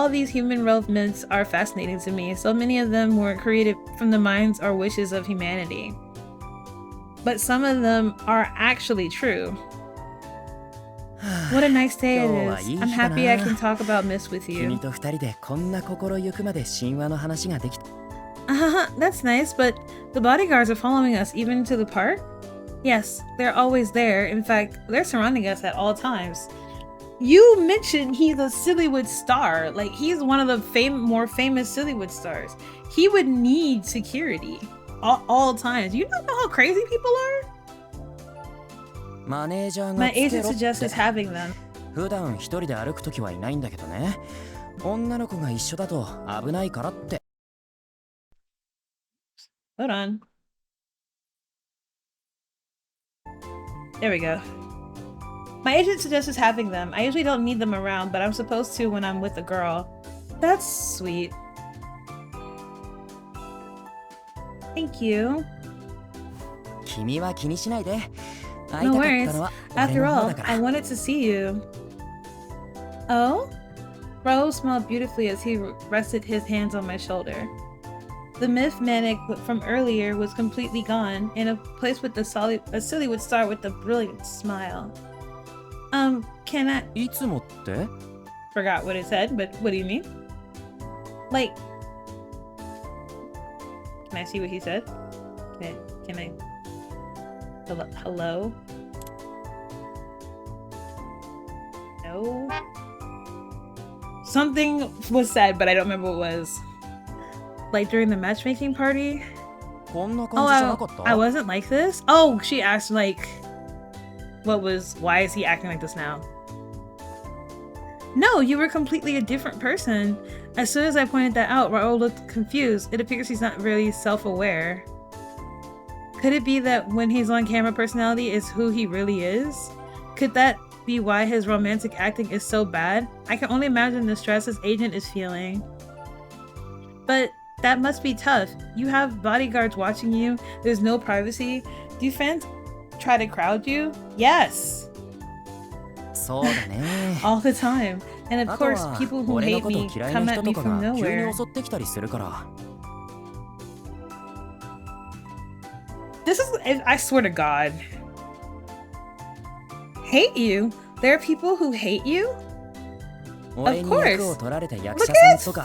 these human realm myths are fascinating to me. So many of them were created from the minds or wishes of humanity. But some of them are actually true. What a nice day it is. I'm happy I can talk about myths with you. That's nice, but the bodyguards are following us even to the park? Yes, they're always there. In fact, they're surrounding us at all times. You mentioned he's a Sillywood star. Like, he's one of the more famous Sillywood stars. He would need security all times. You don't know how crazy people are? My agent suggests having them. Hold on. There we go. My agent suggests having them. I usually don't need them around, but I'm supposed to when I'm with a girl. That's sweet. Thank you. No worries. After all, I wanted to see you. Oh? Raul smiled beautifully as he rested his hands on my shoulder. The 𝕤𝕤𝕤𝕤 from earlier was completely gone, in a place with a Sillywood star with a brilliant smile. Can I... Forgot what it said, but what do you mean? Like... Can I see what he said? Can I... Hello? No? Something was said, but I don't remember what it was. Like during the matchmaking party? Oh, I wasn't like this? Oh, she asked like... why is he acting like this now? No, you were completely a different person. As soon as I pointed that out, Raul looked confused. It appears he's not really self-aware. Could it be that when he's on camera, personality is who he really is? Could that be why his romantic acting is so bad? I can only imagine the stress his agent is feeling. But that must be tough. You have bodyguards watching you. There's no privacy. Do fans try to crowd you? Yes! All the time. And of course, people who hate me come at me from nowhere. This is, I swear to God. Hate you? There are people who hate you? Of course. Look at his thing!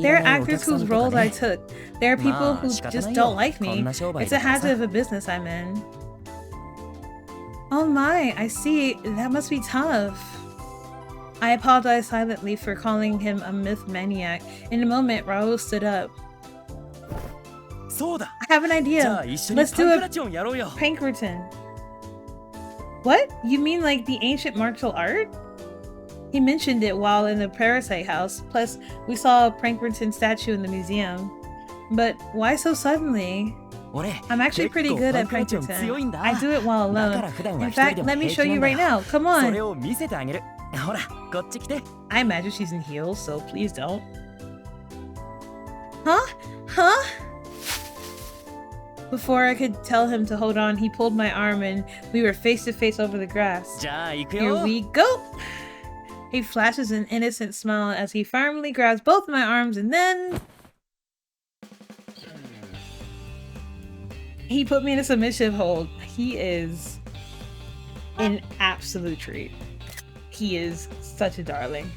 There are actors whose roles I took. There are people who just don't like me. It's a hazard of a business I'm in. Oh my, I see. That must be tough. I apologize silently for calling him a myth maniac. In a moment, Raul stood up. I have an idea. Let's do a Pankerton. What? You mean like the ancient martial art? He mentioned it while in the Parasite house. Plus, we saw a Pankerton statue in the museum. But why so suddenly? I'm actually pretty good at Pankerton. I do it while alone. In fact, let me show you right now. Come on. I imagine she's in heels, so please don't. Huh? Huh? Before I could tell him to hold on, he pulled my arm and we were face to face over the grass. Here we go! He flashes an innocent smile as he firmly grabs both my arms and then... he put me in a submissive hold. He is an absolute treat. He is such a darling.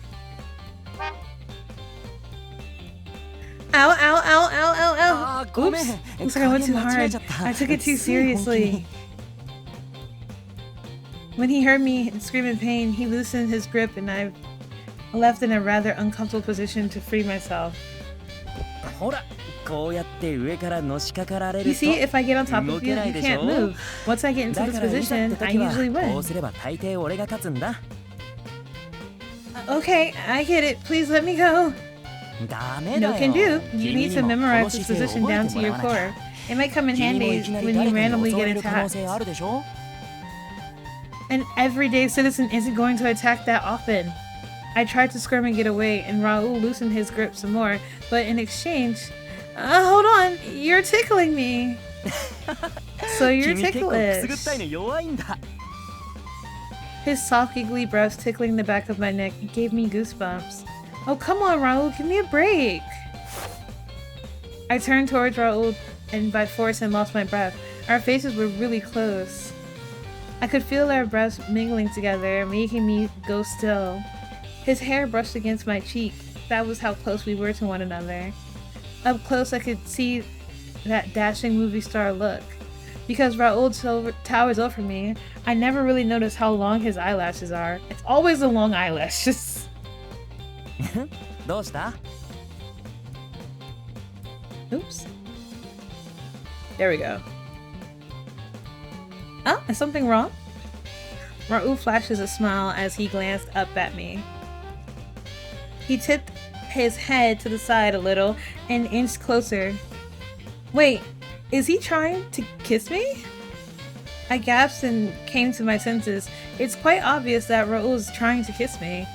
Ow, ow, ow, ow, ow, ow. Oops. Looks like I went too hard. I took it too seriously. When he heard me scream in pain, he loosened his grip and I left in a rather uncomfortable position to free myself. You see, if I get on top of you, you can't move. Once I get into this position, I usually win. Okay, I get it. Please let me go. No can do. You need to memorize this position down to your core. It might come in handy when you randomly get attacked. An everyday citizen isn't going to attack that often. I tried to squirm and get away, and Raul loosened his grip some more, but in exchange... hold on, you're tickling me. So you're ticklish. His soft giggly breaths tickling the back of my neck gave me goosebumps. Oh come on Raul, give me a break. I turned towards Raul and by force and lost my breath. Our faces were really close. I could feel our breaths mingling together, making me go still. His hair brushed against my cheek. That was how close we were to one another. Up close I could see that dashing movie star look. Because Raul towers over me, I never really noticed how long his eyelashes are. It's always the long eyelashes. Oops. There we go. Oh, is something wrong? Raul flashes a smile as he glanced up at me. He tipped his head to the side a little and inched closer. Wait, is he trying to kiss me? I gasped and came to my senses. It's quite obvious that Raul is trying to kiss me,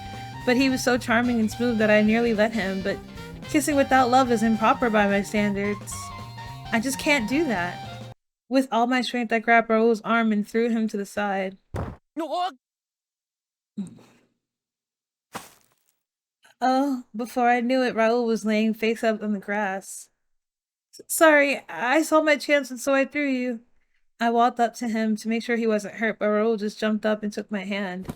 but he was so charming and smooth that I nearly let him, but kissing without love is improper by my standards. I just can't do that. With all my strength, I grabbed Raul's arm and threw him to the side. Oh, before I knew it, Raul was laying face up on the grass. Sorry, I saw my chance and so I threw you. I walked up to him to make sure he wasn't hurt, but Raul just jumped up and took my hand.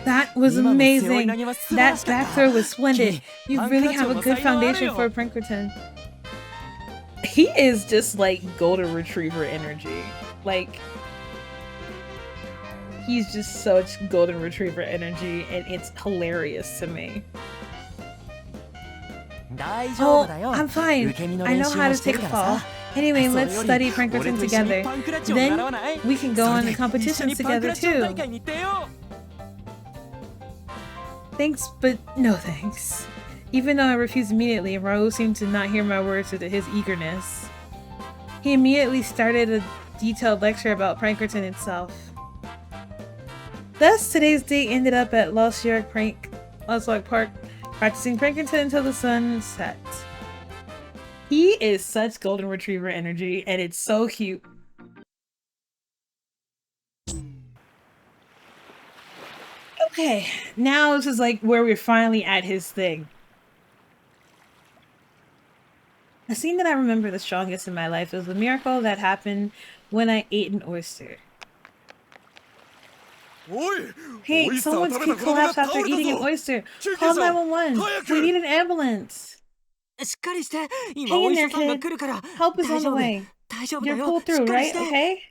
That was amazing! That back throw was splendid! You really have a good foundation for a Pankerton. He is just like golden retriever energy. Like, he's just such golden retriever energy and it's hilarious to me. Oh, I'm fine. I know how to take a fall. Anyway, let's study Pankerton together. Then we can go on the competitions together too. Thanks, but no thanks. Even though I refused immediately, Raul seemed to not hear my words due to his eagerness. He immediately started a detailed lecture about Pankerton itself. Thus, today's date ended up at 𝕒𝕒𝕒𝕒 Park, practicing Pankerton until the sun set. He is such golden retriever energy, and it's so cute. Okay, now this is like where we're finally at his thing. A scene that I remember the strongest in my life was the miracle that happened when I ate an oyster. Hey, someone's kid collapsed after eating an oyster. Call 911. We need an ambulance. Hang in there, kid. Help is on the way. You're pulled through, right? Okay?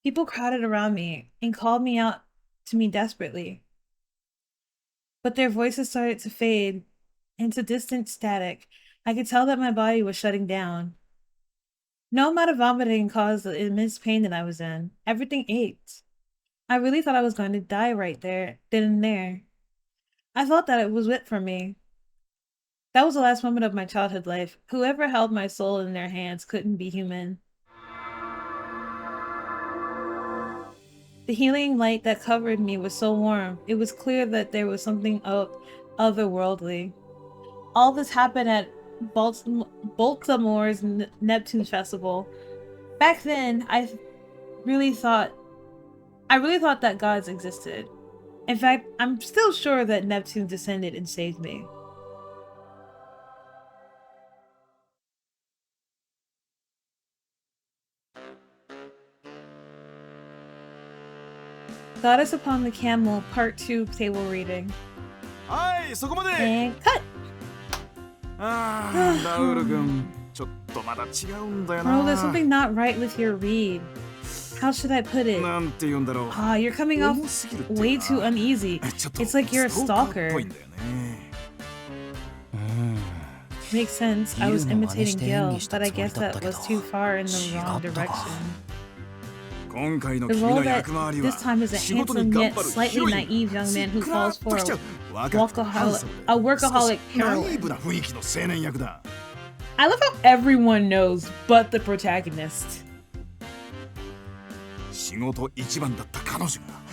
People crowded around me and called me out to me desperately. But their voices started to fade into distant static. I could tell that my body was shutting down. No amount of vomiting caused the immense pain that I was in. Everything ached. I really thought I was going to die right there, then and there. I thought that it was it for me. That was the last moment of my childhood life. Whoever held my soul in their hands couldn't be human. The healing light that covered me was so warm. It was clear that there was something otherworldly. All this happened at 𝕘𝕒𝕤𝕤 festival. Back then, I really thought that gods existed. In fact, I'm still sure that Neptune descended and saved me. Goddess Upon the Camel, Part 2 table reading. And cut! Raul, there's something not right with your read. How should I put it? You're coming off way too uneasy. It's like you're a stalker. Makes sense. I was imitating Gil, but I guess that was too far in the wrong direction. The role that this time is a handsome yet slightly naive young man who falls for a workaholic heroine. I love how everyone knows but the protagonist.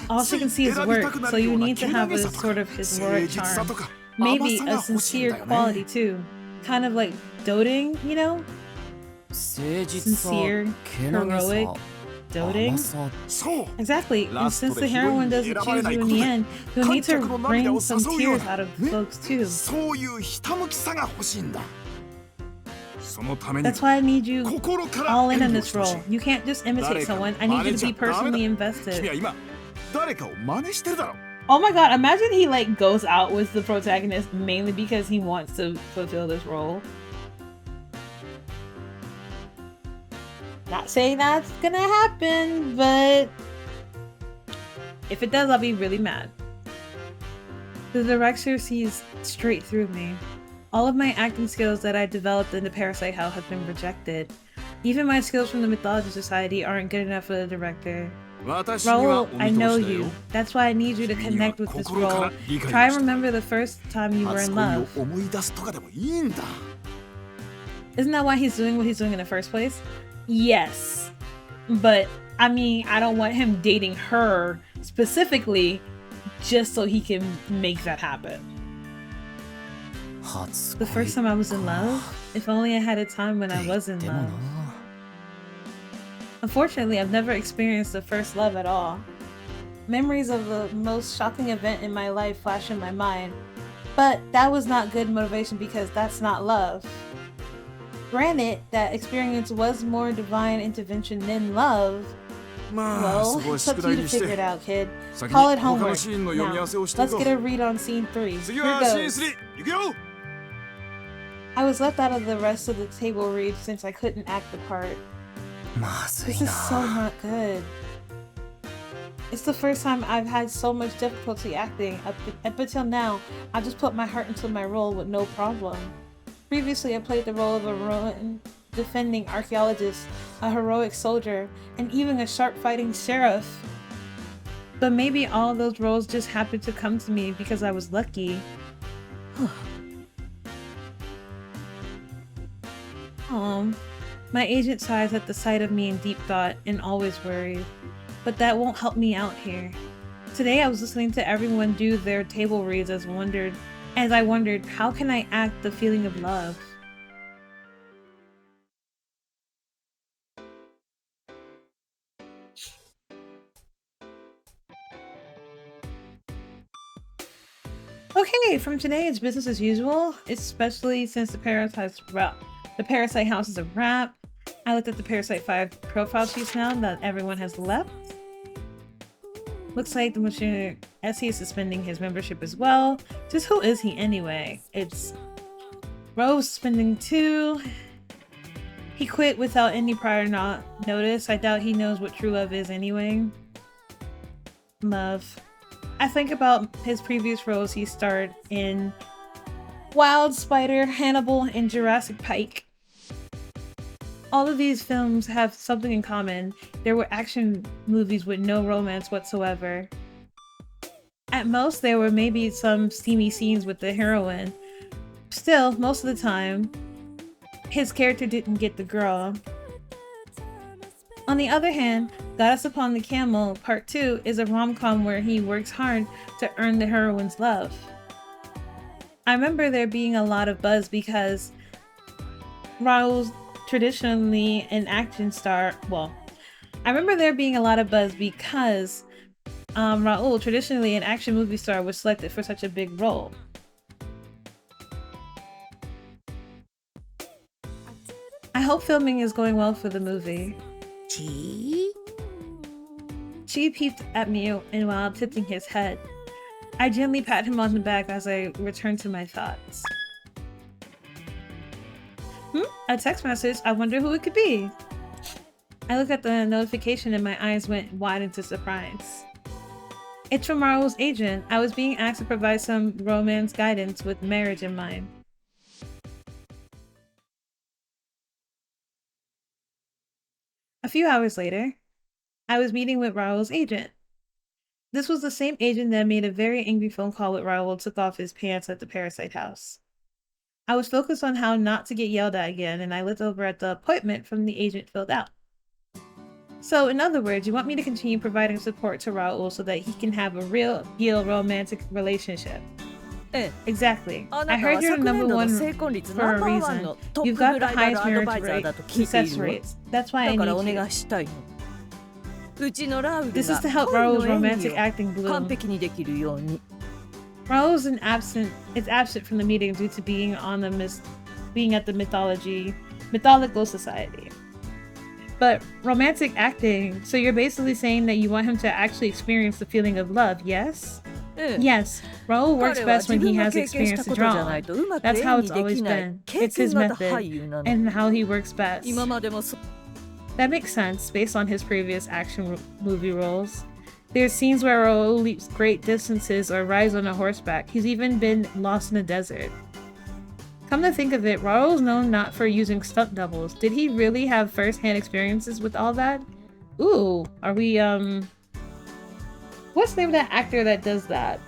All she can see is work, so you need to have a sort of heroic charm. Maybe a sincere quality too. Kind of like doting, you know? Sincere, heroic, doting? Exactly, and since the heroine doesn't choose you in the end, you'll need to bring some tears out of folks too. That's why I need you all in on this role. You can't just imitate someone. I need you to be personally invested. Oh my god, imagine he like goes out with the protagonist mainly because he wants to fulfill this role. Not saying that's gonna happen, but if it does, I'll be really mad. The director sees straight through me. All of my acting skills that I developed in the Parasite House have been rejected. Even my skills from the Mythology Society aren't good enough for the director. Raul, I know you. That's why I need you to connect with this role. Try and remember the first time you were in love. Isn't that why he's doing what he's doing in the first place? Yes. But, I mean, I don't want him dating her specifically just so he can make that happen. The first time I was in love? If only I had a time when I was in love. Unfortunately, I've never experienced a first love at all. Memories of the most shocking event in my life flash in my mind, but that was not good motivation because that's not love. Granted, that experience was more divine intervention than love. Well, it's up to you to figure it out, kid. Call it homework. Now, let's get a read on scene 3. Here goes. I was left out of the rest of the table read since I couldn't act the part. This is so not good. It's the first time I've had so much difficulty acting. Up until now, I just put my heart into my role with no problem. Previously, I played the role of a ruined defending archaeologist, a heroic soldier, and even a sharp fighting sheriff. But maybe all of those roles just happened to come to me because I was lucky. My agent sighs at the sight of me in deep thought and always worried. But that won't help me out here. Today I was listening to everyone do their table reads as I wondered, how can I act the feeling of love? Okay, from today it's business as usual, especially since the Parasite House is a wrap. I looked at the Parasite 5 profile sheets now that everyone has left. Looks like the Monsieur Essie is suspending his membership as well. Just who is he anyway? It's Rose suspending too. He quit without any prior notice. I doubt he knows what true love is anyway. Love. I think about his previous roles he starred in Wild Spider, Hannibal, and Jurassic Pike. All of these films have something in common. They were action movies with no romance whatsoever. At most, there were maybe some steamy scenes with the heroine. Still, most of the time, his character didn't get the girl. On the other hand, Goddess Upon the Camel Part 2 is a rom-com where he works hard to earn the heroine's love. I remember there being a lot of buzz because Raul's traditionally an action star. Well, I remember there being a lot of buzz because Raul, traditionally an action movie star, was selected for such a big role. I hope filming is going well for the movie. Chi peeped at me and while tilting his head. I gently pat him on the back as I return to my thoughts. A text message? I wonder who it could be. I looked at the notification and my eyes went wide into surprise. It's from Raul's agent. I was being asked to provide some romance guidance with marriage in mind. A few hours later, I was meeting with Raul's agent. This was the same agent that made a very angry phone call with Raul took off his pants at the Parasite house. I was focused on how not to get yelled at again, and I looked over at the appointment from the agent filled out. So, in other words, you want me to continue providing support to Raul so that he can have a real deal romantic relationship. Exactly. I heard you're number one for a reason. You've got the highest marriage rate, success rates. That's why I need you. This is to help Raul's romantic acting bloom. Raul is absent from the meeting due to being at the mythological society. But romantic acting, so you're basically saying that you want him to actually experience the feeling of love, yes? Yes, Raul works best when he has experience to draw on. That's how it's always been. It's his method, and how he works best. That makes sense, based on his previous action movie roles. There's scenes where Raul leaps great distances or rides on a horseback. He's even been lost in a desert. Come to think of it, Raul's known not for using stunt doubles. Did he really have first-hand experiences with all that? Ooh, are we, what's the name of that actor that does that?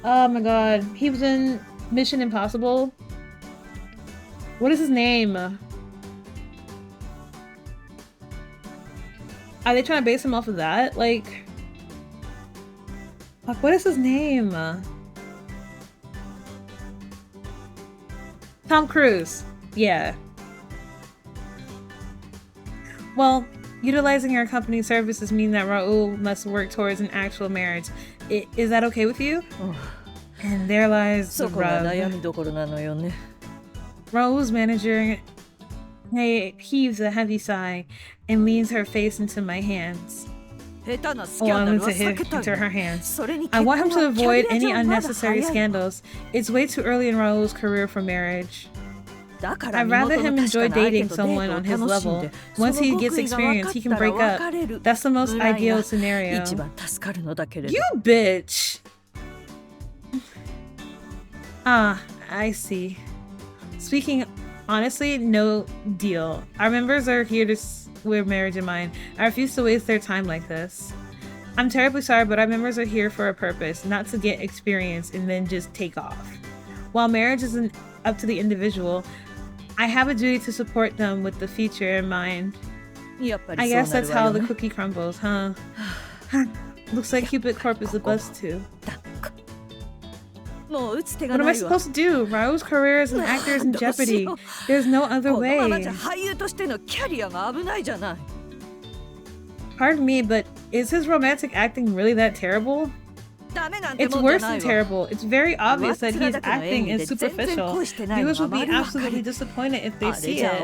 Oh my god, he was in Mission Impossible. What is his name? Are they trying to base him off of that? Like, fuck, what is his name? Tom Cruise. Yeah. Well, utilizing our company services mean that Raul must work towards an actual marriage. Is that okay with you? And there lies the rub. Raul's manager heaves a heavy sigh and leans her face into my hands. Into her hands. I want him to avoid any unnecessary scandals. It's way too early in Raul's career for marriage. I'd rather him enjoy dating someone on his level. Once he gets experience, he can break up. That's the most ideal scenario. You bitch! Ah, I see. Speaking honestly, no deal. Our members are here with marriage in mind. I refuse to waste their time like this. I'm terribly sorry, but our members are here for a purpose, not to get experience and then just take off. While marriage isn't up to the individual, I have a duty to support them with the future in mind. I guess that's how the cookie crumbles, huh? Looks like Cupid Corp is a bust too. What am I supposed to do? Raul's career as an actor is in jeopardy. There's no other way. Pardon me, but is his romantic acting really that terrible? It's worse than terrible. It's very obvious that he's acting is superficial. Viewers will be absolutely disappointed if they see it.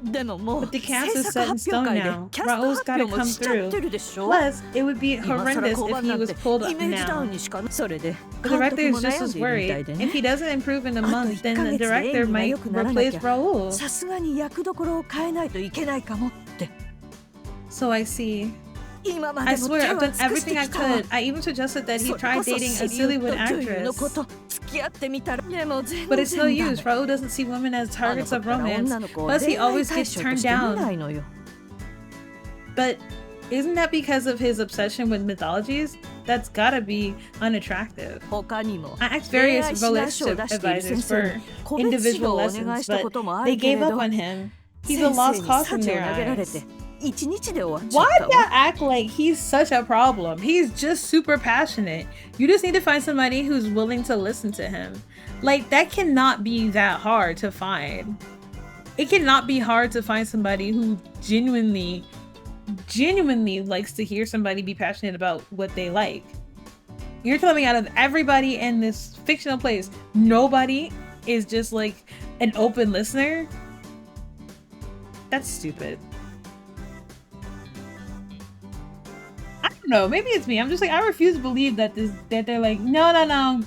But the cast is set in stone now. Raul's gotta come through. Plus, it would be horrendous if he was pulled up now. The director is just as worried. If he doesn't improve in a month, then the director might replace Raul. So I see. I swear, I've done everything I could. I even suggested that he try dating a Sillywood actress. But it's no use. Raul doesn't see women as targets of romance. Plus, he always gets turned down. But isn't that because of his obsession with mythologies? That's gotta be unattractive. I asked various relationship advisors for individual lessons, but they gave up on him. He's a lost cause in their eyes. Why not act like he's such a problem? He's just super passionate. You just need to find somebody who's willing to listen to him. Like, that cannot be that hard to find. It cannot be hard to find somebody who genuinely likes to hear somebody be passionate about what they like. You're telling me out of everybody in this fictional place, nobody is just like an open listener? That's stupid. I don't know, maybe it's me. I'm just like, I refuse to believe that they're like, no.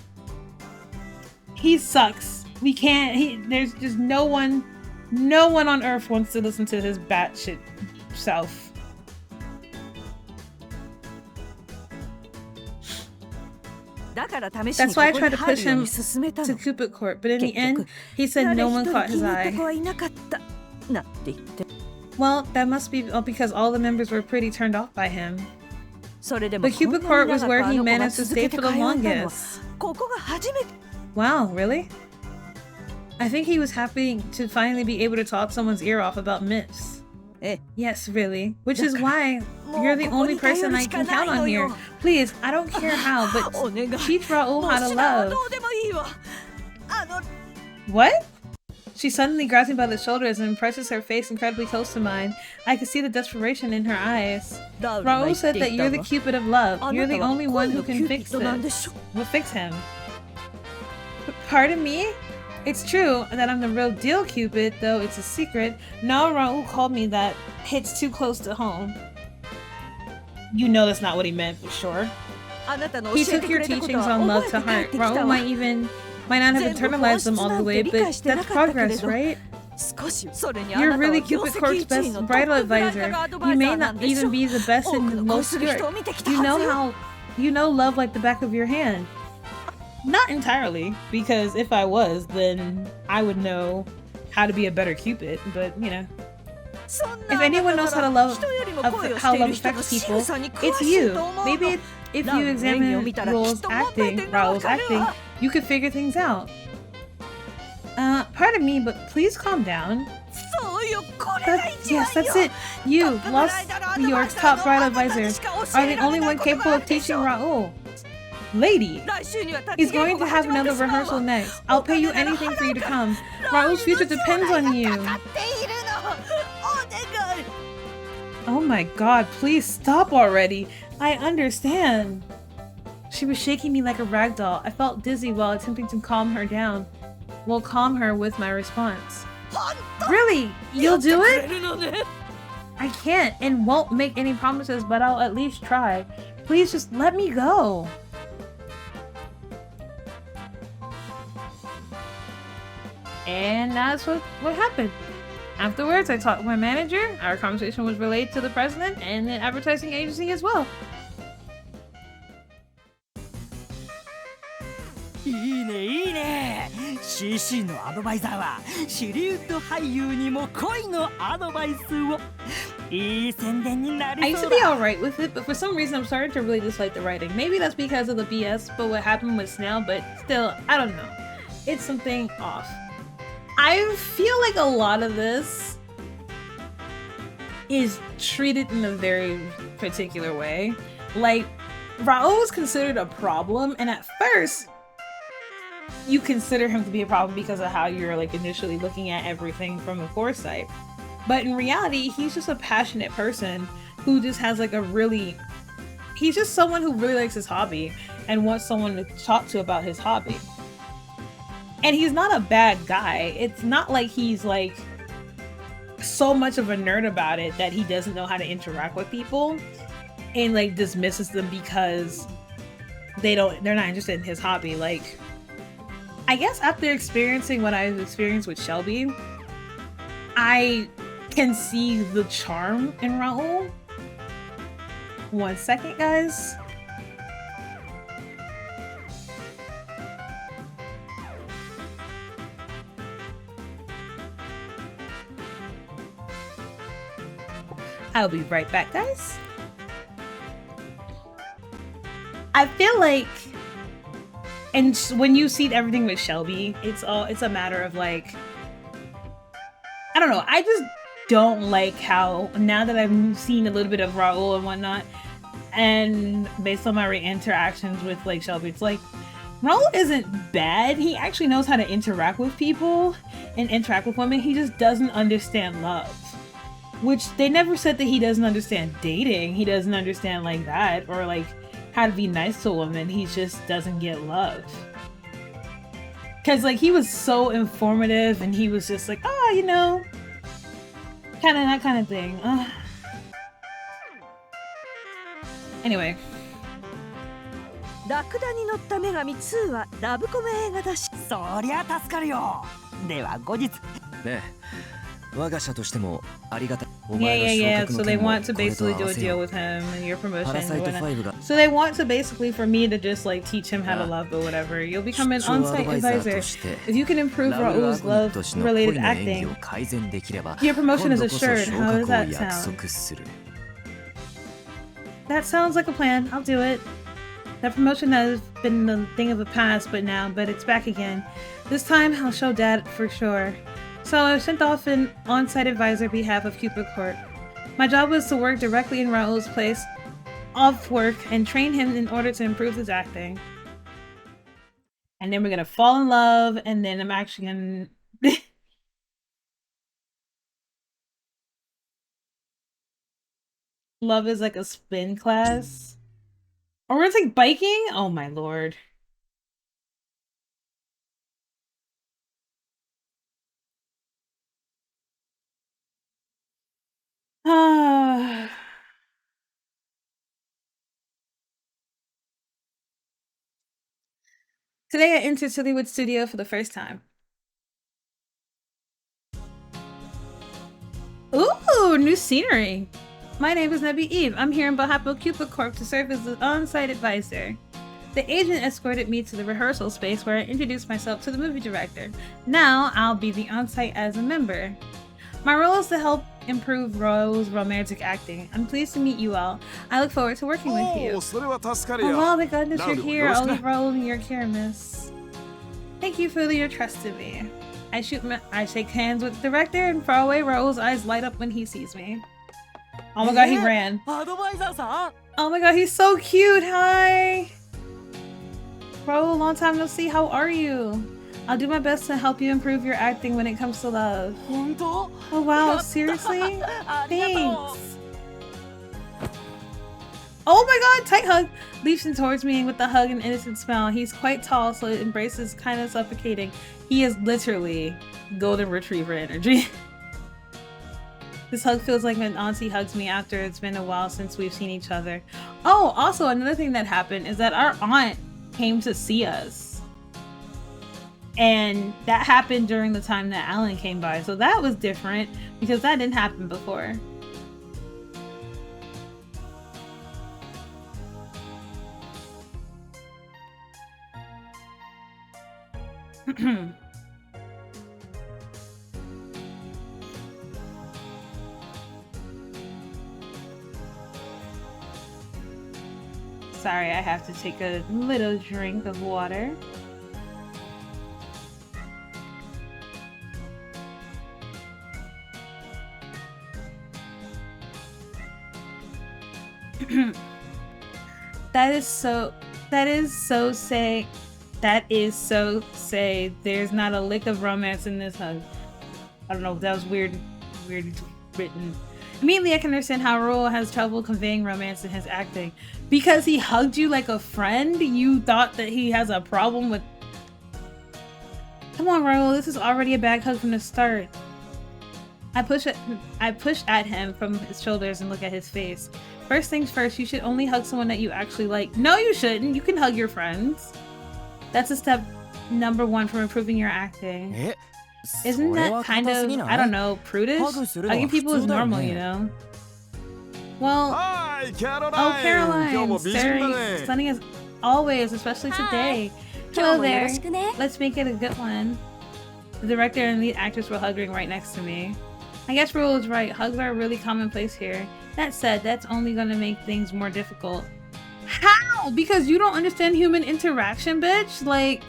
He sucks. We can't, there's just no one on earth wants to listen to his batshit self. That's why I tried to push him to Cupid Court, but in the end, he said no one caught his eye. Well, that must be because all the members were pretty turned off by him. But Cupid Court was where he managed to stay for the longest. Wow, really? I think he was happy to finally be able to talk someone's ear off about myths. Yes, really. Which is why you're the only person I can count on here. Please, I don't care how, but teach Raul how to love. What? She suddenly grabs me by the shoulders and presses her face incredibly close to mine. I could see the desperation in her eyes. Raul said that you're the Cupid of love. You're the only one who can fix this. We'll fix him. Pardon me? It's true that I'm the real deal Cupid, though it's a secret. No, Raul called me that. Hits too close to home. You know that's not what he meant, for sure. He took your teachings on love to heart. Raul might not have internalized them all the way, but that's progress, right? You're really Cupid Court's best bridal advisor. You may not even be the best and most pure. You know love like the back of your hand. Not entirely, because if I was, then I would know how to be a better Cupid, but you know. If anyone knows how love affects people, it's you. Maybe if you examine Raul's acting, you could figure things out. Pardon me, but please calm down. Yes, that's it. You, Lost New York's top bridal advisor, are the only one capable of teaching Raul. Lady, he's going to have another rehearsal next. I'll pay you anything for you to come. Raul's future depends on you. Oh my god, please stop already. I understand. She was shaking me like a rag doll. I felt dizzy while attempting to calm her down. Well, calm her with my response. Really? You'll do it? I can't and won't make any promises, but I'll at least try. Please just let me go. And that's what happened. Afterwards, I talked with my manager. Our conversation was relayed to the president and the advertising agency as well. CC のアドバイザーはシリウッド俳優にも恋のアドバイスをいい宣伝になり I そ used う to be だ alright with it, but for some reason I'm starting to really dislike the writing. Maybe that's because of the BS, but what happened with Snail, but still, I don't know. It's something off. I feel like a lot of this is treated in a very particular way. Like, Raul was considered a problem, and at first, you consider him to be a problem because of how you're like initially looking at everything from the foresight. But in reality, he's just a passionate person who just has like he's just someone who really likes his hobby and wants someone to talk to about his hobby. And he's not a bad guy. It's not like he's like so much of a nerd about it that he doesn't know how to interact with people and like dismisses them because they're not interested in his hobby. Like, I guess after experiencing what I've experienced with Shelby, I can see the charm in Raul. 1 second, guys. I'll be right back, guys. I feel like, and when you see everything with Shelby, it's a matter of like, I don't know. I just don't like how, now that I've seen a little bit of Raul and whatnot, and based on my interactions with like Shelby, it's like Raul isn't bad. He actually knows how to interact with people and interact with women. He just doesn't understand love. Which they never said that he doesn't understand dating. He doesn't understand like that, or like how to be nice to a woman. He just doesn't get love. Cause like he was so informative and he was just like, oh, you know, kind of that kind of thing. Anyway. ラクダに乗った女神2はラブコメ映画だし。そりゃ助かるよ。では後日。ねえ、我が社としてもありがたい。 Yeah. So they want to basically do a deal with him and your promotion. So they want to basically for me to just like teach him how to love or whatever. You'll become an on-site advisor. If you can improve Raul's love-related acting, your promotion is assured. How does that sound? That sounds like a plan. I'll do it. That promotion has been the thing of the past, but it's back again. This time I'll show Dad for sure. So I sent off an on-site advisor on behalf of Cupid Corp. My job was to work directly in Raul's place off work and train him in order to improve his acting. And then we're gonna fall in love, and then I'm actually gonna... Love is like a spin class. Or we're gonna take biking? Oh my lord. Today I entered Sillywood Studio for the first time. Ooh, new scenery. My name is Neby. I'm here in behalf of Cupid Corp to serve as the on-site advisor. The agent escorted me to the rehearsal space where I introduced myself to the movie director. Now I'll be the on-site as a member. My role is to help improve Raul's romantic acting. I'm pleased to meet you all. I look forward to working with you. Oh wow, the goodness you're here. I'll leave Raul in your care, miss. Thank you for your trust in me. I shake hands with the director, and far away Raul's eyes light up when he sees me. Oh my god, he ran. Oh my god, he's so cute. Hi. Raul, long time no see. How are you? I'll do my best to help you improve your acting when it comes to love. Oh wow, seriously? Thanks. Oh my god, tight hug! Leaps in towards me with a hug and innocent smile. He's quite tall, so it embraces kind of suffocating. He is literally golden retriever energy. This hug feels like when Auntie hugs me after it's been a while since we've seen each other. Oh, also another thing that happened is that our aunt came to see us. And that happened during the time that Alan came by. So that was different because that didn't happen before. Sorry, I have to take a little drink of water. That is so say there's not a lick of romance in this hug. I don't know, that was weird written. Immediately I can understand how Raul has trouble conveying romance in his acting. Because he hugged you like a friend, you thought that he has a problem with... Come on, Raul, this is already a bad hug from the start. I push at him from his shoulders and look at his face. First things first, you should only hug someone that you actually like. No, you shouldn't. You can hug your friends. That's a step number 1 for improving your acting. Isn't that kind of, I don't know, prudish? Hugging people is normal, you know? Well, Hi, Caroline. oh, Caroline, 今日も美人だね。 stunning as always, especially today. Hello 今日もよ there. ろしくね Let's make it a good one. The director and lead actress were hugging right next to me. I guess Raul was right. Hugs are really commonplace here. That said, that's only gonna make things more difficult. How? Because you don't understand human interaction, bitch? Like,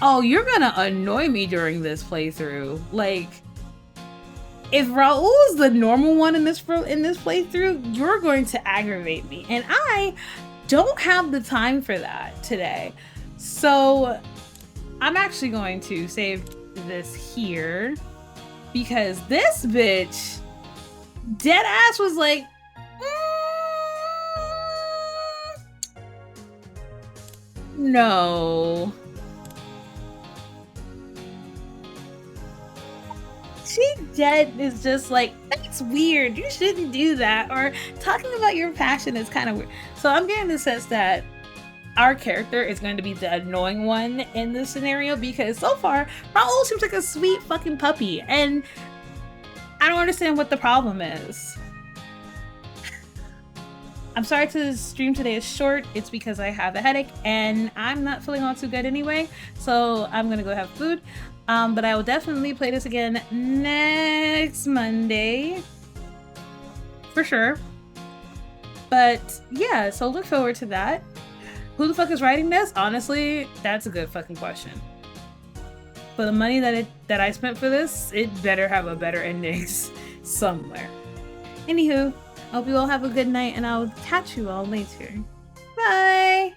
oh, you're gonna annoy me during this playthrough. Like, if Raul is the normal one in this playthrough, you're going to aggravate me. And I don't have the time for that today. So I'm actually going to save this here because this bitch dead ass was like, no. She dead is just like, that's weird. You shouldn't do that. Or talking about your passion is kind of weird. So I'm getting the sense that our character is going to be the annoying one in this scenario because so far, Raul seems like a sweet fucking puppy. And I don't understand what the problem is. I'm sorry to the stream today is short. It's because I have a headache and I'm not feeling all too good anyway. So I'm gonna go have food. But I will definitely play this again next Monday. For sure. But yeah, so look forward to that. Who the fuck is writing this? Honestly, that's a good fucking question. For the money that I spent for this, it better have a better ending somewhere. Anywho, I hope you all have a good night and I'll catch you all later. Bye!